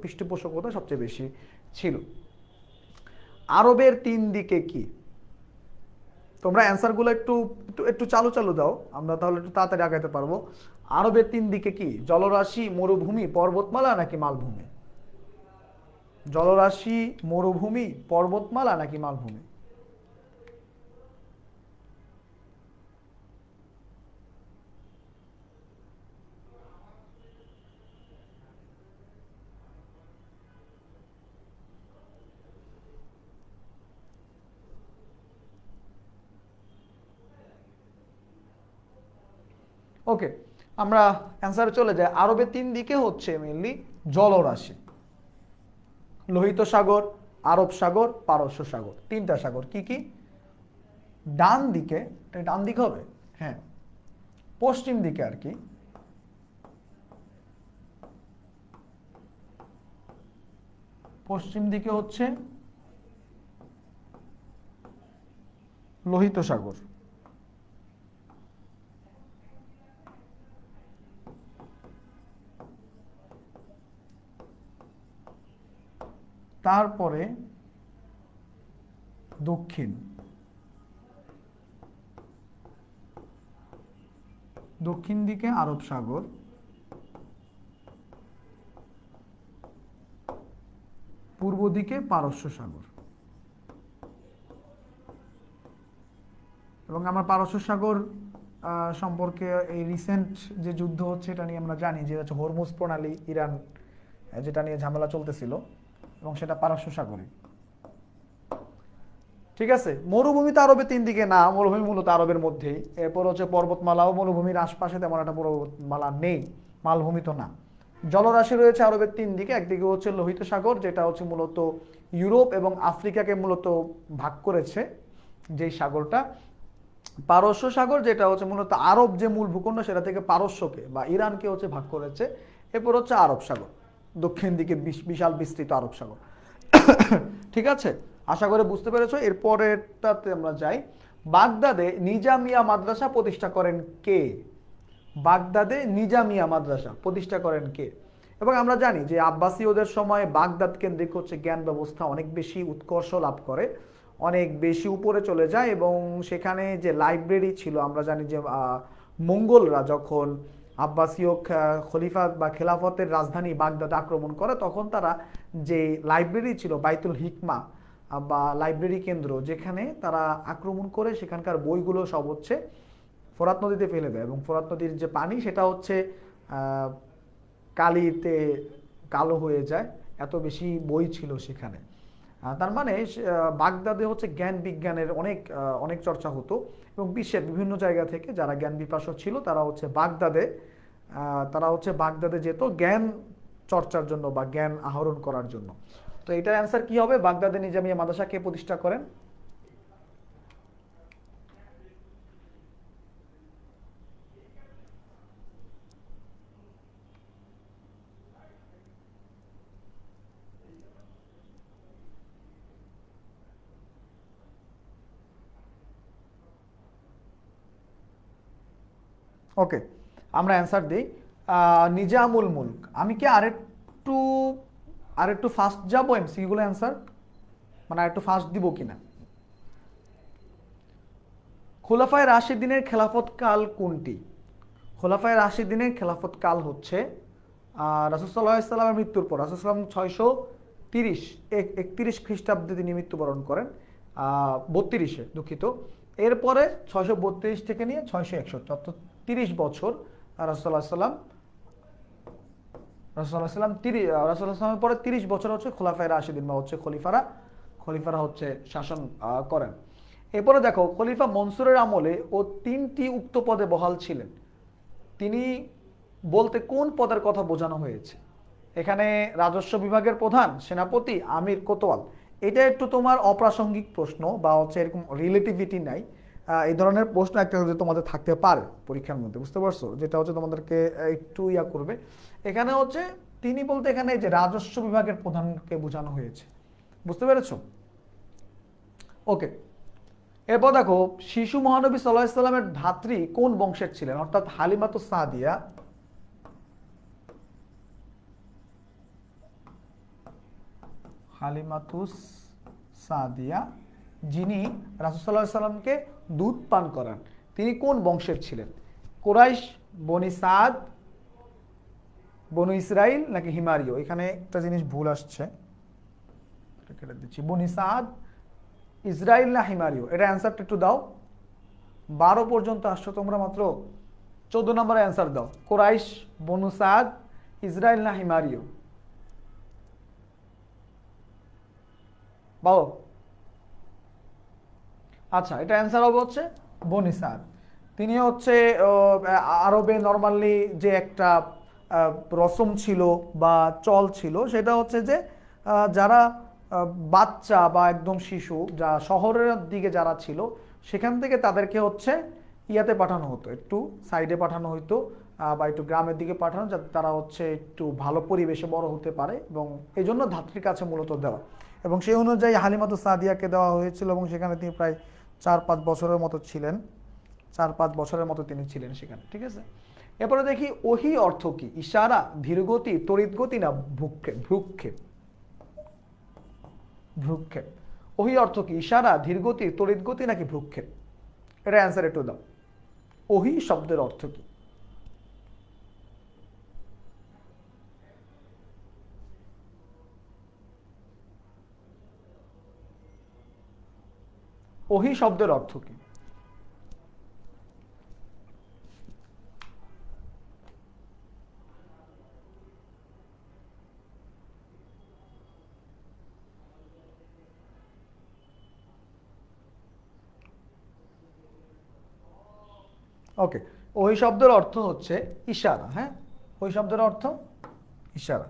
পৃষ্ঠপোষকতা সবচেয়ে বেশি ছিল। আরবের 3 দিকে কি? তোমরা অ্যান্সারগুলো একটু একটু একটু চালু চালু দাও, আমরা তাহলে একটু তাড়াতাড়ি আগাইতে পারবো। আরবের 3 দিকে কি? জলরাশি, মরুভূমি, পর্বতমালা নাকি মালভূমি? জলরাশি, মরুভূমি, পর্বতমালা নাকি মালভূমি? ওকে, আমরা অ্যান্সারে চলে যাই। আরবের 3 দিকে হচ্ছে মেইনলি জলরাশি, লোহিত সাগর, আরব সাগর, পারস্য সাগর, 3টা সাগর। কি কি? ডান দিকে, ডান দিকে হবে, হ্যাঁ, পশ্চিম দিকে আর কি, পশ্চিম দিকে হচ্ছে লোহিত সাগর, তারপরে দক্ষিণ, দক্ষিণ দিকে আরব সাগর, পূর্ব দিকে পারস্য সাগর। এবং আমরা পারস্য সাগর সম্পর্কে এই রিসেন্ট যে যুদ্ধ হচ্ছে এটা নিয়ে আমরা জানি যে হচ্ছে হরমুজ প্রণালী, ইরান যেটা নিয়ে ঝামেলা চলতেছিল এবং সেটা পারস্য সাগরে। ঠিক আছে, মরুভূমি তো আরবের তিন দিকে না, মরুভূমি মূলত আরবের মধ্যেই। এরপর হচ্ছে পর্বতমালাও মরুভূমির আশপাশে তেমন একটা পর্বতমালা নেই, মালভূমি তো না। জলরাশি রয়েছে আরবের তিন দিকে, একদিকে হচ্ছে লোহিত সাগর, যেটা হচ্ছে মূলত ইউরোপ এবং আফ্রিকাকে মূলত ভাগ করেছে যেই সাগরটা। পারস্য সাগর, যেটা হচ্ছে মূলত আরব যে মূল ভূখণ্ড সেটা থেকে পারস্যকে বা ইরানকে হচ্ছে ভাগ করেছে। এরপর হচ্ছে আরব সাগর, দক্ষিণ দিকে বিশাল বিস্তৃত আরব সাগর। ঠিক আছে, আশা করে বুঝতে পেরেছো। এরপরেরটাতে আমরা যাই। বাগদাদে নিজামিয়া মাদ্রাসা প্রতিষ্ঠা করেন কে? বাগদাদে নিজামিয়া মাদ্রাসা প্রতিষ্ঠা করেন কে? এবং আমরা জানি যে আব্বাসীয়দের সময় বাগদাদ কেন্দ্রিক হচ্ছে জ্ঞান ব্যবস্থা অনেক বেশি উৎকর্ষ লাভ করে, অনেক বেশি উপরে চলে যায়। এবং সেখানে যে লাইব্রেরি ছিল, আমরা জানি যে মঙ্গলরা যখন আব্বাসীয় খলিফা বা খেলাফতের রাজধানী বাগদাদ আক্রমণ করে, তখন তারা যে লাইব্রেরি ছিল বাইতুল হিকমা বা লাইব্রেরি কেন্দ্র, যেখানে তারা আক্রমণ করে সেখানকার বইগুলো সব হচ্ছে ফোরাত নদীতে ফেলে দেয়। এবং ফোরাত নদীর যে পানি সেটা হচ্ছে কালিতে কালো হয়ে যায়, এত বেশি বই ছিল সেখানে। তার মানে বাগদাদে হচ্ছে জ্ঞান বিজ্ঞানের অনেক অনেক চর্চা হতো। এবং বিশ্বের বিভিন্ন জায়গা থেকে যারা জ্ঞান পিপাসু ছিল তারা হচ্ছে বাগদাদে যেত জ্ঞান চর্চার জন্য বা জ্ঞান আহরণ করার জন্য। তো এটার অ্যান্সার কি হবে? বাগদাদে নিজামিয়া মাদ্রাসা কে প্রতিষ্ঠা করেন? ওকে, আমরা অ্যান্সার দিই। নিজামুল মুলক। আমি কি আরেকটু ফাস্ট যাবো এমসিকিউগুলো অ্যান্সার, মানে আরেকটু ফাস্ট দিব কিনা? খোলাফায়ে রাশিদিনের খেলাফত কাল কোনটি? খোলাফায়ে রাশিদিনের খেলাফত কাল হচ্ছে রাসূল সাল্লাল্লাহু আলাইহি সাল্লামের মৃত্যুর পর। রাসূল সাল্লাম 631 খ্রিস্টাব্দে তিনি মৃত্যুবরণ করেন, 32-এ দুঃখিত। এরপরে 632 থেকে নিয়ে 661, অর্থাৎ 30 বছর রাসূলুল্লাহ সাল্লামের পরে 30 বছর হচ্ছে খোলাফায়ে রাশিদিন বা হচ্ছে খলিফারা হচ্ছে শাসন করেন। এরপরে দেখো, খলিফা মনসুরের আমলে ও 3টি উক্ত পদে বহাল ছিলেন। তিনি বলতে কোন পদের কথা বোঝানো হয়েছে? এখানে রাজস্ব বিভাগের প্রধান, সেনাপতি, আমির, কোতোয়াল। এটা একটু তোমার অপ্রাসঙ্গিক প্রশ্ন বা হচ্ছে এরকম রিলেটিভিটি নাই। এই ধরনের প্রশ্ন একটা তোমাদের থাকতে পারে পরীক্ষার মধ্যে, বুঝতে পারছো? যেটা হচ্ছে তোমাদেরকে একটু ইয়া করবে। এখানে হচ্ছে তিনি বলতে এখানে যে রাজস্ব বিভাগের প্রধানকে বোঝানো হয়েছে, বুঝতে পেরেছো? ওকে, এরপর দেখো, শিশু মহানবী সাল্লাল্লাহু আলাইহি সাল্লামের ধাত্রী কোন বংশের ছিলেন? অর্থাৎ হালিমাতুস সাদিয়া। হালিমাতুস সাদিয়া, যিনি রাসূল সাল্লাল্লাহু আলাইহি সাল্লামকে দুধ পান করান, তিনি কোন বংশের ছিলেন? কুরাইশ, বনি সাদ, বনু ইসরাইল নাকি হিমারিও? এখানে একটা জিনিস ভুল আসছে, কেটে দিচ্ছি। বনি সাদ, ইসরাইল না হিমারিও? এটা অ্যান্সারটা একটু দাও। 12 পর্যন্ত আসছো তোমরা, মাত্র 14 নম্বরে অ্যান্সার দাও। কুরাইশ, বনু সাদ, ইসরাইল না হিমারিও? বলো। আচ্ছা, এটা অ্যান্সার হবে হচ্ছে বনি সাদ। তিনি হচ্ছে আরবে নর্মালি যে একটা রসম ছিল বা চল ছিল, সেটা হচ্ছে যে যারা বাচ্চা বা একদম শিশু, যা শহরের দিকে যারা ছিল, সেখান থেকে তাদেরকে হচ্ছে ইয়াতে পাঠানো হতো, একটু সাইডে পাঠানো হতো বা একটু গ্রামের দিকে পাঠানো, যাতে তারা হচ্ছে একটু ভালো পরিবেশে বড় হতে পারে। এবং এই জন্য ধাত্রীর কাছে মূলত দেওয়া। এবং সেই অনুযায়ী হালিমাতুস সাদিয়াকে দেওয়া হয়েছিল এবং সেখানে তিনি প্রায় 4-5 বছরের মতো ছিলেন। 4-5 বছরের মতো তিনি ছিলেন সেখানে, ঠিক আছে। এরপরে দেখি, ওহি অর্থ কি? ইশারা, ধীরগতি, তড়িৎগতি না ভ্রুক্ষেপ? ভ্রুক্ষেপ। ওহি অর্থ কি? ইশারা, ধীরগতি, তড়িৎগতি নাকি ভ্রুক্ষেপ? এটা অ্যান্সার একটু দাও। ওহি শব্দের অর্থ কি? ওহি শব্দের অর্থ কি? ওকে, ওই শব্দের অর্থ হচ্ছে ইশারা। হ্যাঁ, ওই শব্দের অর্থ ইশারা।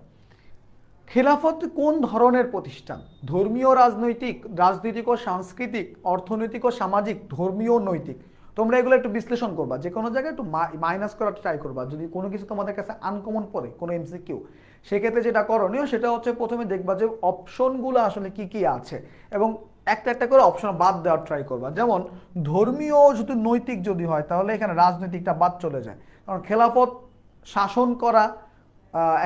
খেলাফত কোন ধরনের প্রতিষ্ঠান? ধর্মীয়, রাজনৈতিক, রাজনৈতিক ও সাংস্কৃতিক, অর্থনৈতিক ও সামাজিক, ধর্মীয় ও নৈতিক। তোমরা এগুলো একটু বিশ্লেষণ করবা, যে কোনো জায়গায় একটু মাইনাস করার ট্রাই করবা যদি কোনো কিছু তোমাদের কাছে আনকমন পড়ে, কোনো এমসিকিউ। সেক্ষেত্রে যেটা করণীয় সেটা হচ্ছে প্রথমে দেখবা যে অপশনগুলো আসলে কি কি আছে, এবং একটা একটা করে অপশন বাদ দেওয়ার ট্রাই করবা। যেমন ধর্মীয় যদি নৈতিক যদি হয় তাহলে এখানে রাজনৈতিকটা বাদ চলে যায়, কারণ খেলাফত শাসন করা,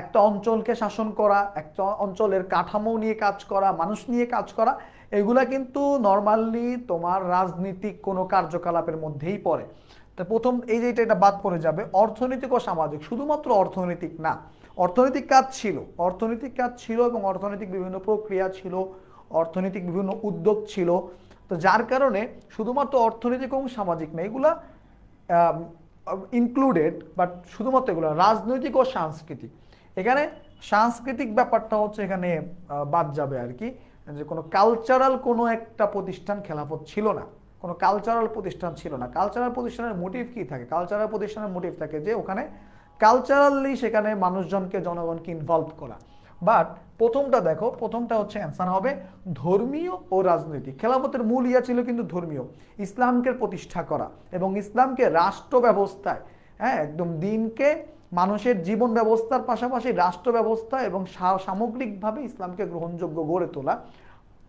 একটা অঞ্চলকে শাসন করা, একটা অঞ্চলের কাঠামো নিয়ে কাজ করা, মানুষ নিয়ে কাজ করা, এগুলা কিন্তু নর্মালি তোমার রাজনীতিক কোনো কার্যকলাপের মধ্যেই পড়ে। তো প্রথম এই যে এটা বাদ পড়ে যাবে। অর্থনৈতিক ও সামাজিক, শুধুমাত্র অর্থনৈতিক না, অর্থনৈতিক কাজ ছিল, অর্থনৈতিক কাজ ছিল এবং অর্থনৈতিক বিভিন্ন প্রক্রিয়া ছিল, অর্থনৈতিক বিভিন্ন উদ্যোগ ছিল। তো যার কারণে শুধুমাত্র অর্থনৈতিক এবং সামাজিক না, এগুলা ইনক্লুডেড, বাট শুধুমাত্র এগুলো রাজনৈতিক ও সাংস্কৃতিক। এখানে সাংস্কৃতিক ব্যাপারটা হচ্ছে এখানে বাদ যাবে আর কি, যে কোনো কালচারাল কোনো একটা প্রতিষ্ঠান খেলাফত ছিল না, কোনো কালচারাল প্রতিষ্ঠান ছিল না। কালচারাল প্রতিষ্ঠানের মোটিভ কি থাকে? কালচারাল প্রতিষ্ঠানের মোটিভ থাকে যে ওখানে কালচারালি সেখানে মানুষজনকে, জনগণকে ইনভলভ করা। বাট প্রথমটা দেখো, প্রথমটা হচ্ছে অ্যান্সার হবে ধর্মীয় ও রাজনৈতিক। খেলাফতের মূল ইয়া ছিল কিন্তু ধর্মীয়, ইসলামকে প্রতিষ্ঠা করা এবং ইসলামকে রাষ্ট্র ব্যবস্থায়, হ্যাঁ একদম দিনকে মানুষের জীবন ব্যবস্থার পাশাপাশি রাষ্ট্র ব্যবস্থা এবং সামগ্রিকভাবে ইসলামকে গ্রহণযোগ্য গড়ে তোলা।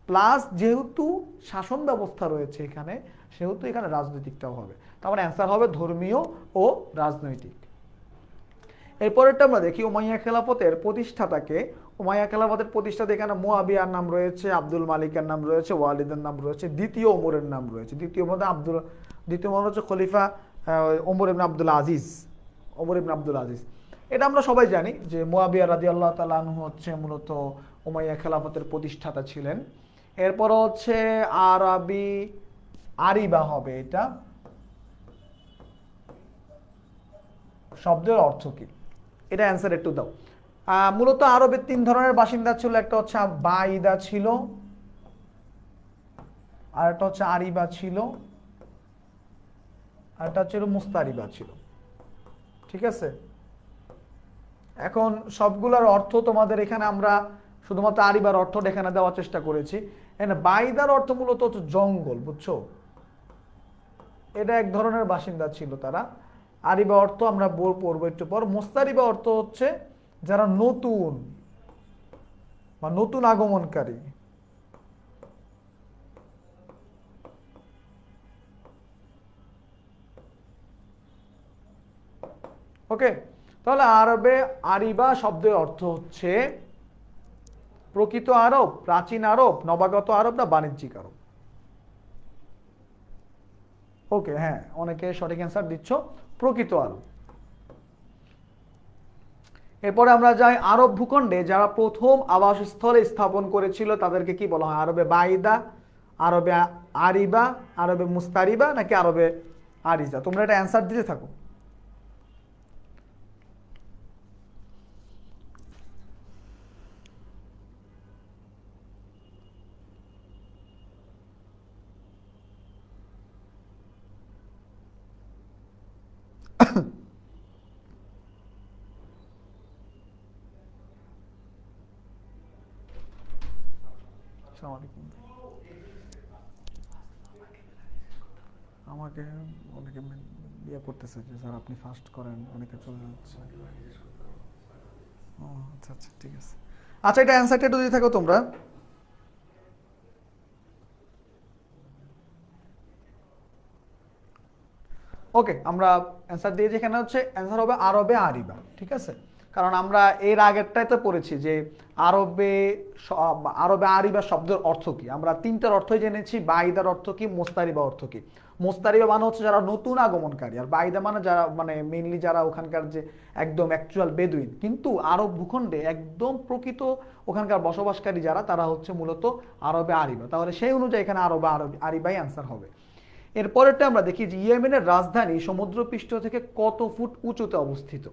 প্লাস যেহেতু শাসন ব্যবস্থা রয়েছে এখানে, সেহেতু এখানে রাজনৈতিকটাও হবে। তারপরে অ্যান্সার হবে ধর্মীয় ও রাজনৈতিক। এরপরেরটা আমরা দেখি উমাইয়া খেলাফতের প্রতিষ্ঠাতাকে। উমাইয়া খেলাফতের প্রতিষ্ঠাতা এখানে মুয়াবিয়ার নাম রয়েছে, আব্দুল মালিকের নাম রয়েছে, ওয়ালিদের নাম রয়েছে, দ্বিতীয় ওমরের নাম রয়েছে। দ্বিতীয় ওমর হচ্ছে খলিফা ওমর ইবনে আব্দুল আজিজ, ওমর ইবনে আব্দুল আজিজ। এটা আমরা সবাই জানি যে মুয়াবিয়া রাদিয়াল্লাহু তাআলা আনহু হচ্ছে মূলত উমাইয়া খেলাফতের প্রতিষ্ঠাতা ছিলেন। এরপর হচ্ছে আরবি আরিবা হবে, এটা শব্দের অর্থ কি? এটা অ্যান্সার একটু দাও। মূলত আরবের তিন ধরনের বাসিন্দা ছিল, একটা হচ্ছে বাইদা ছিল, আর একটা হচ্ছে আরিবা ছিল, আর একটা ছিল মুস্তারিবা ছিল। ঠিক আছে, এখন সবগুলোর অর্থ তোমাদের এখানে আমরা শুধুমাত্র আরিবার অর্থটা এখানে দেওয়ার চেষ্টা করেছি। এখানে বাইদার অর্থ মূলত হচ্ছে জঙ্গল, বুঝছো, এটা এক ধরনের বাসিন্দা ছিল তারা। আরিবা অর্থ আমরা পড়বো একটু পর। মুস্তারিবা অর্থ হচ্ছে যারা নতুন বা নতুন আগমনকারী। ওকে, তাহলে আরবে আরিবা শব্দের অর্থ হচ্ছে প্রকৃত আরব, প্রাচীন আরব, নবাগত আরব না বাণিজ্যিক আরব। ওকে, হ্যাঁ অনেকে সঠিক অ্যান্সার দিচ্ছ, প্রকৃত আরব। এরপরে আমরা যাই আরব ভূখণ্ডে যারা প্রথম আবাসস্থলে স্থাপন করেছিল তাদেরকে কি বলা হয়? আরবে বাইদা, আরবে আরিবা, আরবে মুস্তারিবা নাকি আরবে আরিজা? তোমরা এটা অ্যান্সার দিতে থাকো। আমাকে অনেকে ইয়ে করতেছে যে স্যার আপনি ফাস্ট করেন, অনেকে চলে যাচ্ছে। ও আচ্ছা আচ্ছা, ঠিক আছে। আচ্ছা, এটা অ্যান্সারটা একটু দিয়ে থাকো তোমরা। ওকে, আমরা অ্যান্সার দিয়েছি, এখানে হচ্ছে অ্যান্সার হবে আরবে আরিবা। ঠিক আছে, কারণ আমরা এর আগেরটাই তো পড়েছি যে আরবে আরবে আরিবা শব্দের অর্থ কি। আমরা তিনটার অর্থই জেনেছি, বাইদার অর্থ কি, মুস্তারিবা অর্থ কি। মুস্তারিবা মানে হচ্ছে যারা নতুন আগমনকারী, আর বাইদা মানে যারা মানে মেইনলি যারা ওখানকার যে একদম অ্যাকচুয়াল বেদুইন, কিন্তু আরব ভূখণ্ডে একদম প্রকৃত ওখানকার বসবাসকারী যারা, তারা হচ্ছে মূলত আরবে আরিবা। তাহলে সেই অনুযায়ী এখানে আরবে আরিবাই অ্যান্সার হবে। এরপরেরটা আমরা দেখি যে ইয়েমেনের রাজধানী সমুদ্রপৃষ্ঠ থেকে কত ফুট উঁচুতে অবস্থিত?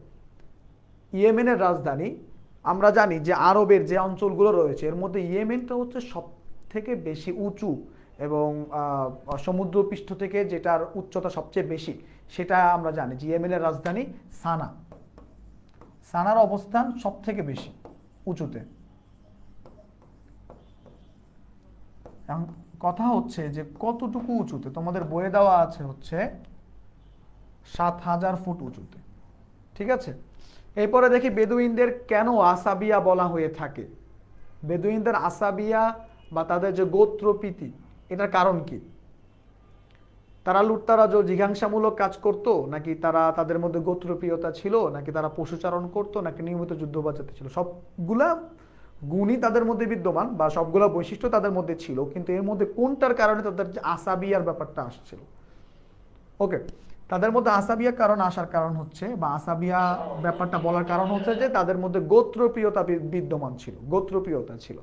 ইয়েমেনের রাজধানী, আমরা জানি যে আরবের যে অঞ্চলগুলো রয়েছে এর মধ্যে ইয়েমেনটা হচ্ছে সব থেকে বেশি উঁচু এবং সমুদ্রপৃষ্ঠ থেকে যেটার উচ্চতা সবচেয়ে বেশি সেটা আমরা জানি যে ইয়েমেনের রাজধানী সানা। সানার অবস্থান সব থেকে বেশি উঁচুতে। এখন কথা হচ্ছে যে কতটুকু উঁচুতে, তোমাদের বইয়ে দেওয়া আছে হচ্ছে 7,000 ফুট উঁচুতে। ঠিক আছে, এরপরে দেখি বেদুইনদের কেন আসাবিয়া বলা হয়ে থাকে। বেদুইনদের আসাবিয়া বা তাদের যে গোত্রপ্রীতি, এটার কারণ কি? তারা লুটতারাজ ও জিঘাংসামূলক কাজ করত, নাকি তারা তাদের মধ্যে গোত্রপ্রিয়তা ছিল, নাকি তারা পশুচারণ করত, নাকি নিয়মিত যুদ্ধ বাঁচাতে ছিল? সবগুলা গুণই তাদের মধ্যে বিদ্যমান বা সবগুলা বৈশিষ্ট্য তাদের মধ্যে ছিল, কিন্তু এর মধ্যে কোনটার কারণে তাদের যে আসাবিয়ার ব্যাপারটা আসছিল? ওকে, তাদের মধ্যে আসাবিয়া কারণ আসার কারণ হচ্ছে, বা আসাবিয়া ব্যাপারটা বলার কারণ হচ্ছে যে তাদের মধ্যে গোত্রপ্রিয়তা বিদ্যমান ছিল, গোত্রপ্রিয়তা ছিল।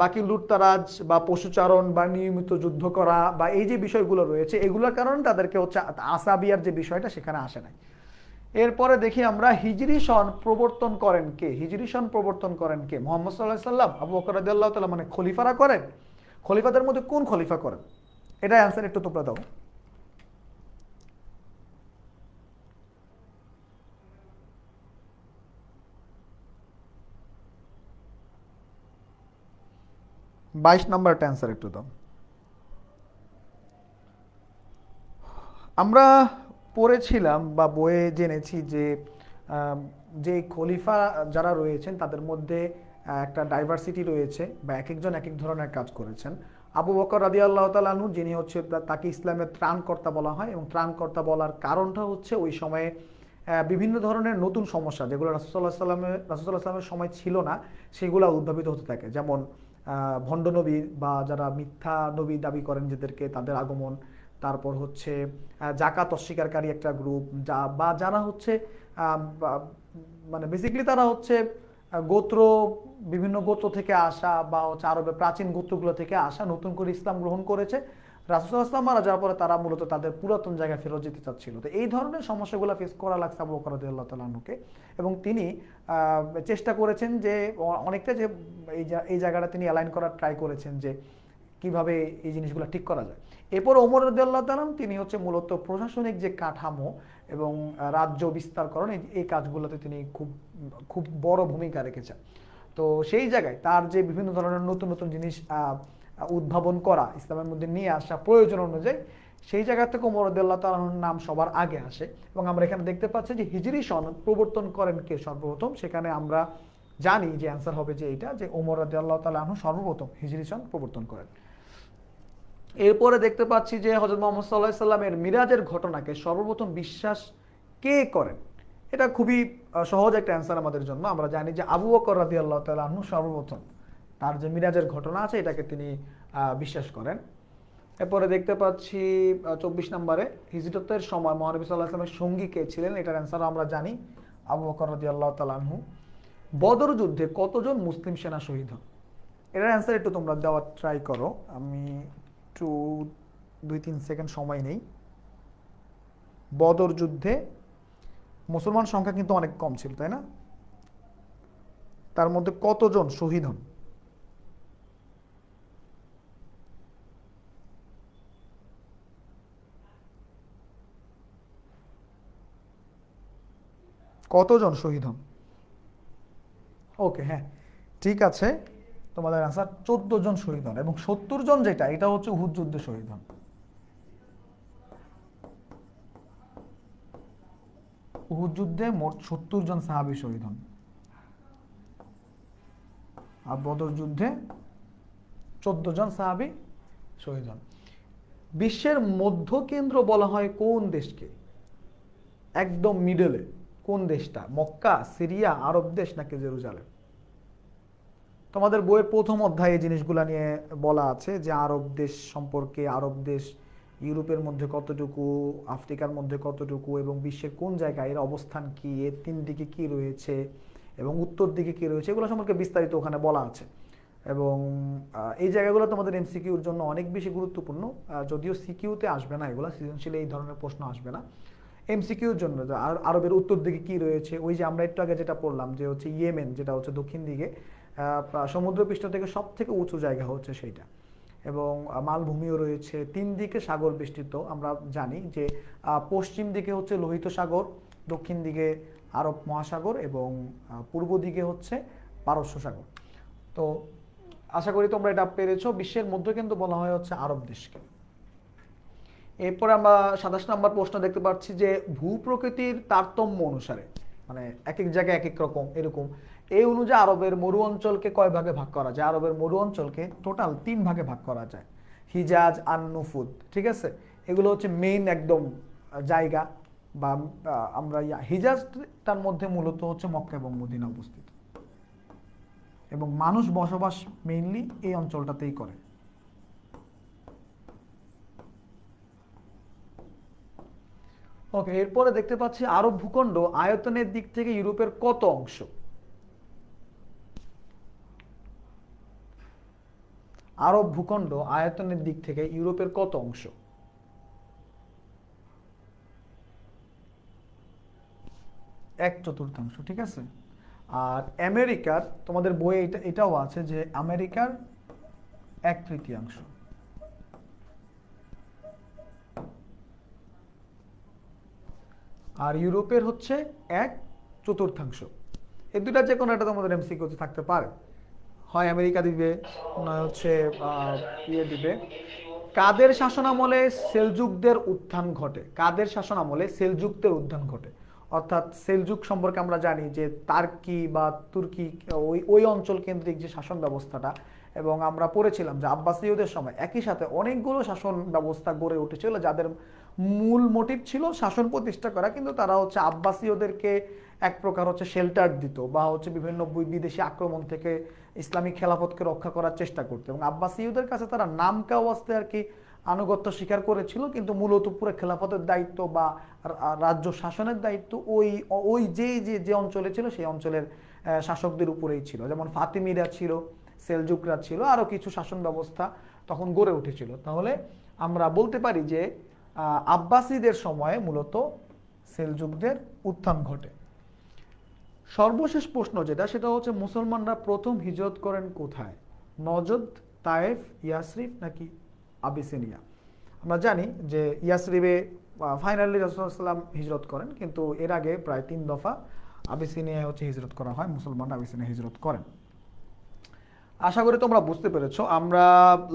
বাকি লুটতারাজ বা পশুচারণ বা নিয়মিত যুদ্ধ করা বা এই যে বিষয়গুলো রয়েছে, এগুলোর কারণে তাদেরকে হচ্ছে আসাবিয়ার যে বিষয়টা সেখানে আসে নাই। এরপরে দেখি আমরা হিজরি সন প্রবর্তন করেন কে? হিজরি সন প্রবর্তন করেন কে? মুহাম্মদ সাল্লাল্লাহু আলাইহি সাল্লাম, আবু বকর রাদিয়াল্লাহু তাআলা, মানে খলিফারা করেন? খলিফাদের মধ্যে কোন খলিফা করেন? এটা অ্যান্সার একটু তোমরা দাও। 22 নাম্বারটা অ্যান্সার একটু দাও। আমরা পড়েছিলাম বা বইয়ে জেনেছি যে যে খলিফা যারা রয়েছেন তাদের মধ্যে একটা ডাইভার্সিটি রয়েছে, বা এক একজন এক এক ধরনের কাজ করেছেন। আবু বকর রাদিয়াল্লাহু তাআলা আনহু, যিনি হচ্ছে তাকে ইসলামের ত্রাণকর্তা বলা হয়, এবং ত্রাণকর্তা বলার কারণটা হচ্ছে ওই সময়ে বিভিন্ন ধরনের নতুন সমস্যা যেগুলো রাসূলুল্লাহ সাল্লামের সময় ছিল না, সেগুলো উদ্ভাবিত হতে থাকে। যেমন ভণ্ড নবী বা যারা মিথ্যা নবী দাবি করেন নিজেদেরকে, তাদের আগমন। তারপর হচ্ছে জাকাত অস্বীকারী একটা গ্রুপ, বা যারা হচ্ছে মানে বেসিক্যালি তারা হচ্ছে গোত্র, বিভিন্ন গোত্র থেকে আসা, বা হচ্ছে আরবের প্রাচীন গোত্রগুলো থেকে আসা, নতুন করে ইসলাম গ্রহণ করেছে। রাসূলুল্লাহ সাল্লাল্লাহু আলাইহি ওয়াসাল্লাম মারা যাওয়ার পরে তারা মূলত তাদের পুরাতন জায়গায় ফেরত যেতে চাচ্ছিল। তো এই ধরনের সমস্যাগুলো ফেস করা লাগছে আবু বকর রাদিয়াল্লাহু তাআলা আনহুকে, এবং তিনি চেষ্টা করেছেন যে অনেকটা যে এই জায়গাটা তিনি অ্যালাইন করার ট্রাই করেছেন যে কিভাবে এই জিনিসগুলো ঠিক করা যায়। এরপর ওমর রাদিয়াল্লাহু তাআলা, তিনি হচ্ছে মূলত প্রশাসনিক যে কাঠামো এবং রাজ্য বিস্তারকরণ, এই কাজগুলোতে তিনি খুব খুব বড় ভূমিকা রেখেছেন। তো সেই জায়গায় তার যে বিভিন্ন ধরনের নতুন নতুন জিনিস উদ্ভাবন করা, ইসলামের মধ্যে নিয়ে আসা প্রয়োজন অনুযায়ী, সেই জায়গা থেকে ওমর রাদিয়াল্লাহু তাআলার নাম সবার আগে আসে। এবং আমরা এখানে দেখতে পাচ্ছি যে হিজরি সন প্রবর্তন করেন কে সর্বপ্রথম। সেখানে আমরা জানি যে অ্যান্সার হবে যে এইটা, যে ওমর রাদিয়াল্লাহু তাআলা আনহু সর্বপ্রথম হিজরি সন প্রবর্তন করেন। এরপরে দেখতে পাচ্ছি যে হযরত মুহাম্মদ সাল্লাল্লাহু আলাইহি সাল্লামের মিরাজের ঘটনাকে সর্বপ্রথম বিশ্বাস কে করেন? এটা খুবই সহজ একটা অ্যান্সার আমাদের জন্য। আমরা জানি যে আবু বকর রাদিয়াল্লাহু তাআলা আনহু সর্বপ্রথম তার যে মিরাজের ঘটনা আছে এটাকে তিনি বিশ্বাস করেন। এরপরে দেখতে পাচ্ছি 24 নম্বরে, হিজরতের সময় মহানবী সাল্লাল্লাহু আলাইহি ওয়াসাল্লামের সঙ্গী কে ছিলেন? এটার অ্যান্সার আমরা জানি, আবু বকর রাদিয়াল্লাহু তাআলা আনহু। বদর যুদ্ধে কতজন মুসলিম সেনা শহীদ হন? এটার অ্যান্সার একটু তোমরা দেওয়ার ট্রাই করো, আমি একটু 2-3 সেকেন্ড সময় নেই। বদর যুদ্ধে মুসলমান সংখ্যা কিন্তু অনেক কম ছিল, তাই না? তার মধ্যে কতজন শহীদ হন? কতজন শহীদ হন? ওকে, হ্যাঁ, ঠিক আছে, তোমাদের আনসার 14 জন শহীদ হন, এবং 70 জন যেটা, এটা হচ্ছে উহুদ যুদ্ধে শহীদ হন। উহুদ যুদ্ধে মোট 70 জন সাহাবী শহীদ হন, আর বদর যুদ্ধে 14 জন সাহাবী শহীদ হন। বিশ্বের মধ্যকেন্দ্র বলা হয় কোন দেশকে? একদম মিডলে কোন দেশটা? মক্কা, সিরিয়া, আরব দেশ, নাকি জেরুজালেম? তোমাদের বইয়ের প্রথম অধ্যায়ে এই জিনিসগুলো নিয়ে বলা আছে যে আরব দেশ সম্পর্কে, আরব দেশ ইউরোপের মধ্যে কতটুকু, আফ্রিকার মধ্যে কতটুকু, এবং বিশ্বের কোন জায়গায় এর অবস্থান কি, এর তিন দিকে কি রয়েছে এবং উত্তর দিকে কি রয়েছে, এগুলো সম্পর্কে বিস্তারিত ওখানে বলা আছে। এবং এই জায়গাগুলো তোমাদের এমসিকিউর জন্য অনেক বেশি গুরুত্বপূর্ণ, যদিও সিকিউতে আসবে না, এগুলো সৃজনশীলে এই ধরনের প্রশ্ন আসবে না। এমসিকিউর জন্য আরবের উত্তর দিকে কি রয়েছে, ওই যে আমরা একটু আগে যেটা পড়লাম যে হচ্ছে ইয়েমেন, যেটা হচ্ছে দক্ষিণ দিকে সমুদ্রপৃষ্ঠ থেকে সব থেকে উঁচু জায়গা হচ্ছে সেইটা। এবং মালভূমিও রয়েছে, 3 দিকে সাগর বেষ্টিত। আমরা জানি যে পশ্চিম দিকে হচ্ছে লোহিত সাগর, দক্ষিণ দিকে আরব মহাসাগর এবং পূর্ব দিকে হচ্ছে পারস্য সাগর। তো আশা করি তোমরা এটা পেরেছো। বিশ্বের মধ্যে কিন্তু বলা হয় হচ্ছে আরব দেশকে। এরপরে আমরা 27 নম্বর প্রশ্ন দেখতে পাচ্ছি যে ভূপ্রকৃতির তারতম্য অনুসারে, মানে এক এক জায়গায় এক এক রকম এরকম, এই অনুযায়ী আরবের মরু অঞ্চলকে কয় ভাগে ভাগ করা যায়? আরবের মরু অঞ্চলকে টোটাল 3 ভাগে ভাগ করা যায়। হিজাজ আর নুফুদ, ঠিক আছে? এগুলো হচ্ছে মেইন একদম জায়গা বা আমরা হিজাজটার মধ্যে মূলত হচ্ছে মক্কা এবং মদিনা অবস্থিত, এবং মানুষ বসবাস মেইনলি এই অঞ্চলটাতেই করে। ওকে, এরপরে দেখতে পাচ্ছি আরব ভূখণ্ড আয়তনের দিক থেকে ইউরোপের কত অংশ? আরব ভূখণ্ড আয়তনের দিক থেকে ইউরোপের কত অংশ? 1/4, ঠিক আছে। আর আমেরিকার, তোমাদের বইয়ে এটাও আছে যে আমেরিকার 1/3। আর ইউরোপের হচ্ছে 1/4। এই দুটা যে কোনো একটা তোমাদের এমসিকিউতে থাকতে পারে, হয় আমেরিকা দিবে, নয় হচ্ছে ইয়ে দিবে। কাদের শাসনামলে সেলজুকদের উত্থান ঘটে? কাদের শাসনামলে সেলজুকদের উত্থান ঘটে? অর্থাৎ সেলজুক সম্পর্কে আমরা জানি যে তার্কি বা তুর্কি, ওই ওই অঞ্চল কেন্দ্রিক যে শাসন ব্যবস্থাটা, এবং আমরা পড়েছিলাম যে আব্বাসীয়দের সময় একই সাথে অনেকগুলো শাসন ব্যবস্থা গড়ে উঠেছিল, যাদের মূল মোটিভ ছিল শাসন প্রতিষ্ঠা করা, কিন্তু তারা হচ্ছে আব্বাসীয়দেরকে এক প্রকার হচ্ছে শেল্টার দিত বা হচ্ছে বিভিন্ন বিদেশি আক্রমণ থেকে ইসলামিক খেলাফতকে রক্ষা করার চেষ্টা করতো, এবং আব্বাসীয়দের কাছে তারা নাম কাওয়াস্তে আর কি আনুগত্য স্বীকার করেছিল, কিন্তু মূলত পুরো খেলাফতের দায়িত্ব বা রাজ্য শাসনের দায়িত্ব ওই ওই যে যে যে অঞ্চলে ছিল সেই অঞ্চলের শাসকদের উপরেই ছিল। যেমন ফাতিমিরা ছিল, সেলজুকরা ছিল, আরও কিছু শাসন ব্যবস্থা তখন গড়ে উঠেছিল। তাহলে আমরা বলতে পারি যে আব্বাসীদের সময়ে মূলত সেলজুকদের উত্থান ঘটে। সর্বশেষ প্রশ্ন যেটা, সেটা হচ্ছে মুসলমানরা প্রথম হিজরত করেন কোথায়? নজদ, তায়েফ, ইয়াসরিফ নাকি আবিসিনিয়া? আমরা জানি যে ইয়াসরিবে ফাইনালি রাসূলুল্লাহ হিজরত করেন, কিন্তু এর আগে প্রায় 3 দফা আবিসিনিয়ায় হচ্ছে হিজরত করা হয়, মুসলমানরা আবিসিনিয়া হিজরত করেন। আশা করি তোমরা বুঝতে পেরেছো। আমরা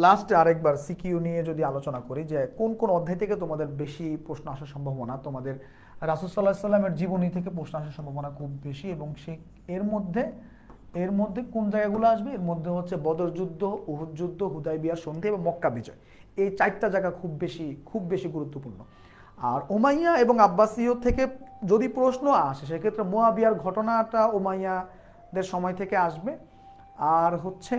লাস্টে আরেকবার সিকিউ নিয়ে যদি আলোচনা করি যে কোন কোন অধ্যায় থেকে তোমাদের বেশি প্রশ্ন আসার সম্ভাবনা, তোমাদের রাসূল সাল্লাল্লাহু আলাইহি সাল্লামের জীবনী থেকে প্রশ্ন আসার সম্ভাবনা খুব বেশি, এবং সেই এর মধ্যে কোন জায়গাগুলো আসবে? এর মধ্যে হচ্ছে বদর যুদ্ধ, উহুদ যুদ্ধ, হুদাইবিয়ার সন্ধি এবং মক্কা বিজয়। এই 4টা জায়গা খুব বেশি গুরুত্বপূর্ণ। আর উমাইয়া এবং আব্বাসীয় থেকে যদি প্রশ্ন আসে, সেক্ষেত্রে মুয়াবিয়ার ঘটনাটা উমাইয়াদের সময় থেকে আসবে। আর হচ্ছে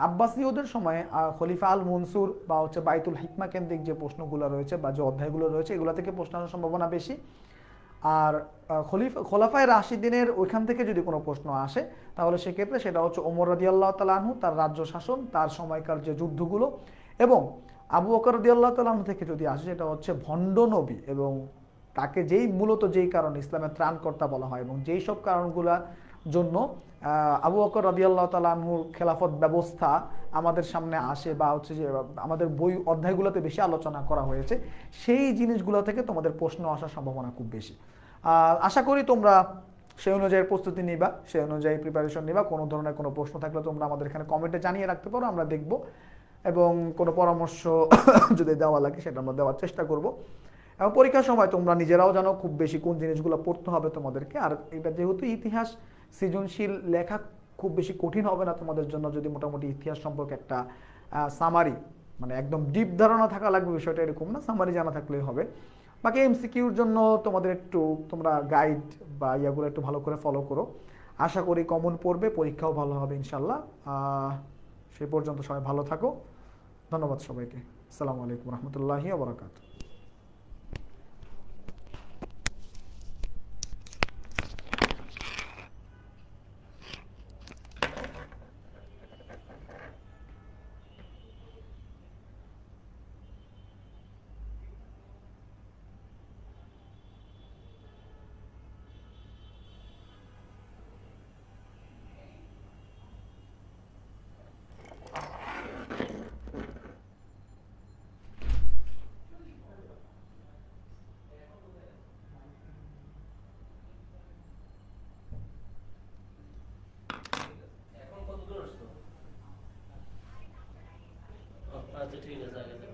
আব্বাসীয়দের সময় খলিফা আল মনসুর বা হচ্ছে বাইতুল হিকমা কেন্দ্রিক যে প্রশ্নগুলো রয়েছে বা যে অধ্যায়গুলো রয়েছে, এগুলো থেকে প্রশ্ন আসার সম্ভাবনা বেশি। আর খোলাফায়ে রাশিদিনের ওইখান থেকে যদি কোনো প্রশ্ন আসে, তাহলে সেক্ষেত্রে সেটা হচ্ছে ওমর রাদিয়াল্লাহু তাআলা আনহু, তার রাজ্য শাসন, তার সময়কার যে যুদ্ধগুলো, এবং আবু বকর রাদিয়াল্লাহু তাআলা আনহু থেকে যদি আসে, সেটা হচ্ছে ভণ্ড নবী, এবং তাকে মূলত যেই কারণে ইসলামের ত্রাণকর্তা বলা হয়, এবং যেই সব কারণগুলোর জন্য আবু বকর রাদিয়াল্লাহু তাআলা আনহুর খেলাফত ব্যবস্থা আমাদের সামনে আসে বা হচ্ছে যে আমাদের বই অধ্যায়গুলোতে বেশি আলোচনা করা হয়েছে, সেই জিনিসগুলো থেকে তোমাদের প্রশ্ন আসার সম্ভাবনা খুব বেশি। আশা করি তোমরা সেই অনুযায়ী প্রস্তুতি নিবা, সেই অনুযায়ী প্রিপারেশন নিবা। কোনো ধরনের কোনো প্রশ্ন থাকলে তোমরা আমাদের এখানে কমেন্টে জানিয়ে রাখতে পারো, আমরা দেখব, এবং কোনো পরামর্শ যদি দেওয়া লাগে সেটা আমরা দেওয়ার চেষ্টা করব। এবং পরীক্ষার সময় তোমরা নিজেরাও জানো খুব বেশি কোন জিনিসগুলো পড়তে হবে তোমাদেরকে। আর এটা যেহেতু ইতিহাস, সৃজনশীল লেখা খুব বেশি কঠিন হবে না তোমাদের জন্য, যদি মোটামুটি ইতিহাস সম্পর্কে একটা সামারি, মানে একদম ডিপ ধারণা থাকা লাগবে বিষয়টা এরকম না, সামারি জানা থাকলেই হবে। বাকি এমসিকিউর জন্য তোমাদের একটু তোমরা গাইড বা ইয়াগুলো একটু ভালো করে ফলো করো। আশা করি কমন পড়বে, পরীক্ষাও ভালো হবে ইনশাল্লাহ। সেই পর্যন্ত সবাই ভালো থাকো। ধন্যবাদ সবাইকে। আসসালামু আলাইকুম রহমতুল্লাহি ওয়া বারাকাতুহু। আচ্ছা ঠিক আছে আগে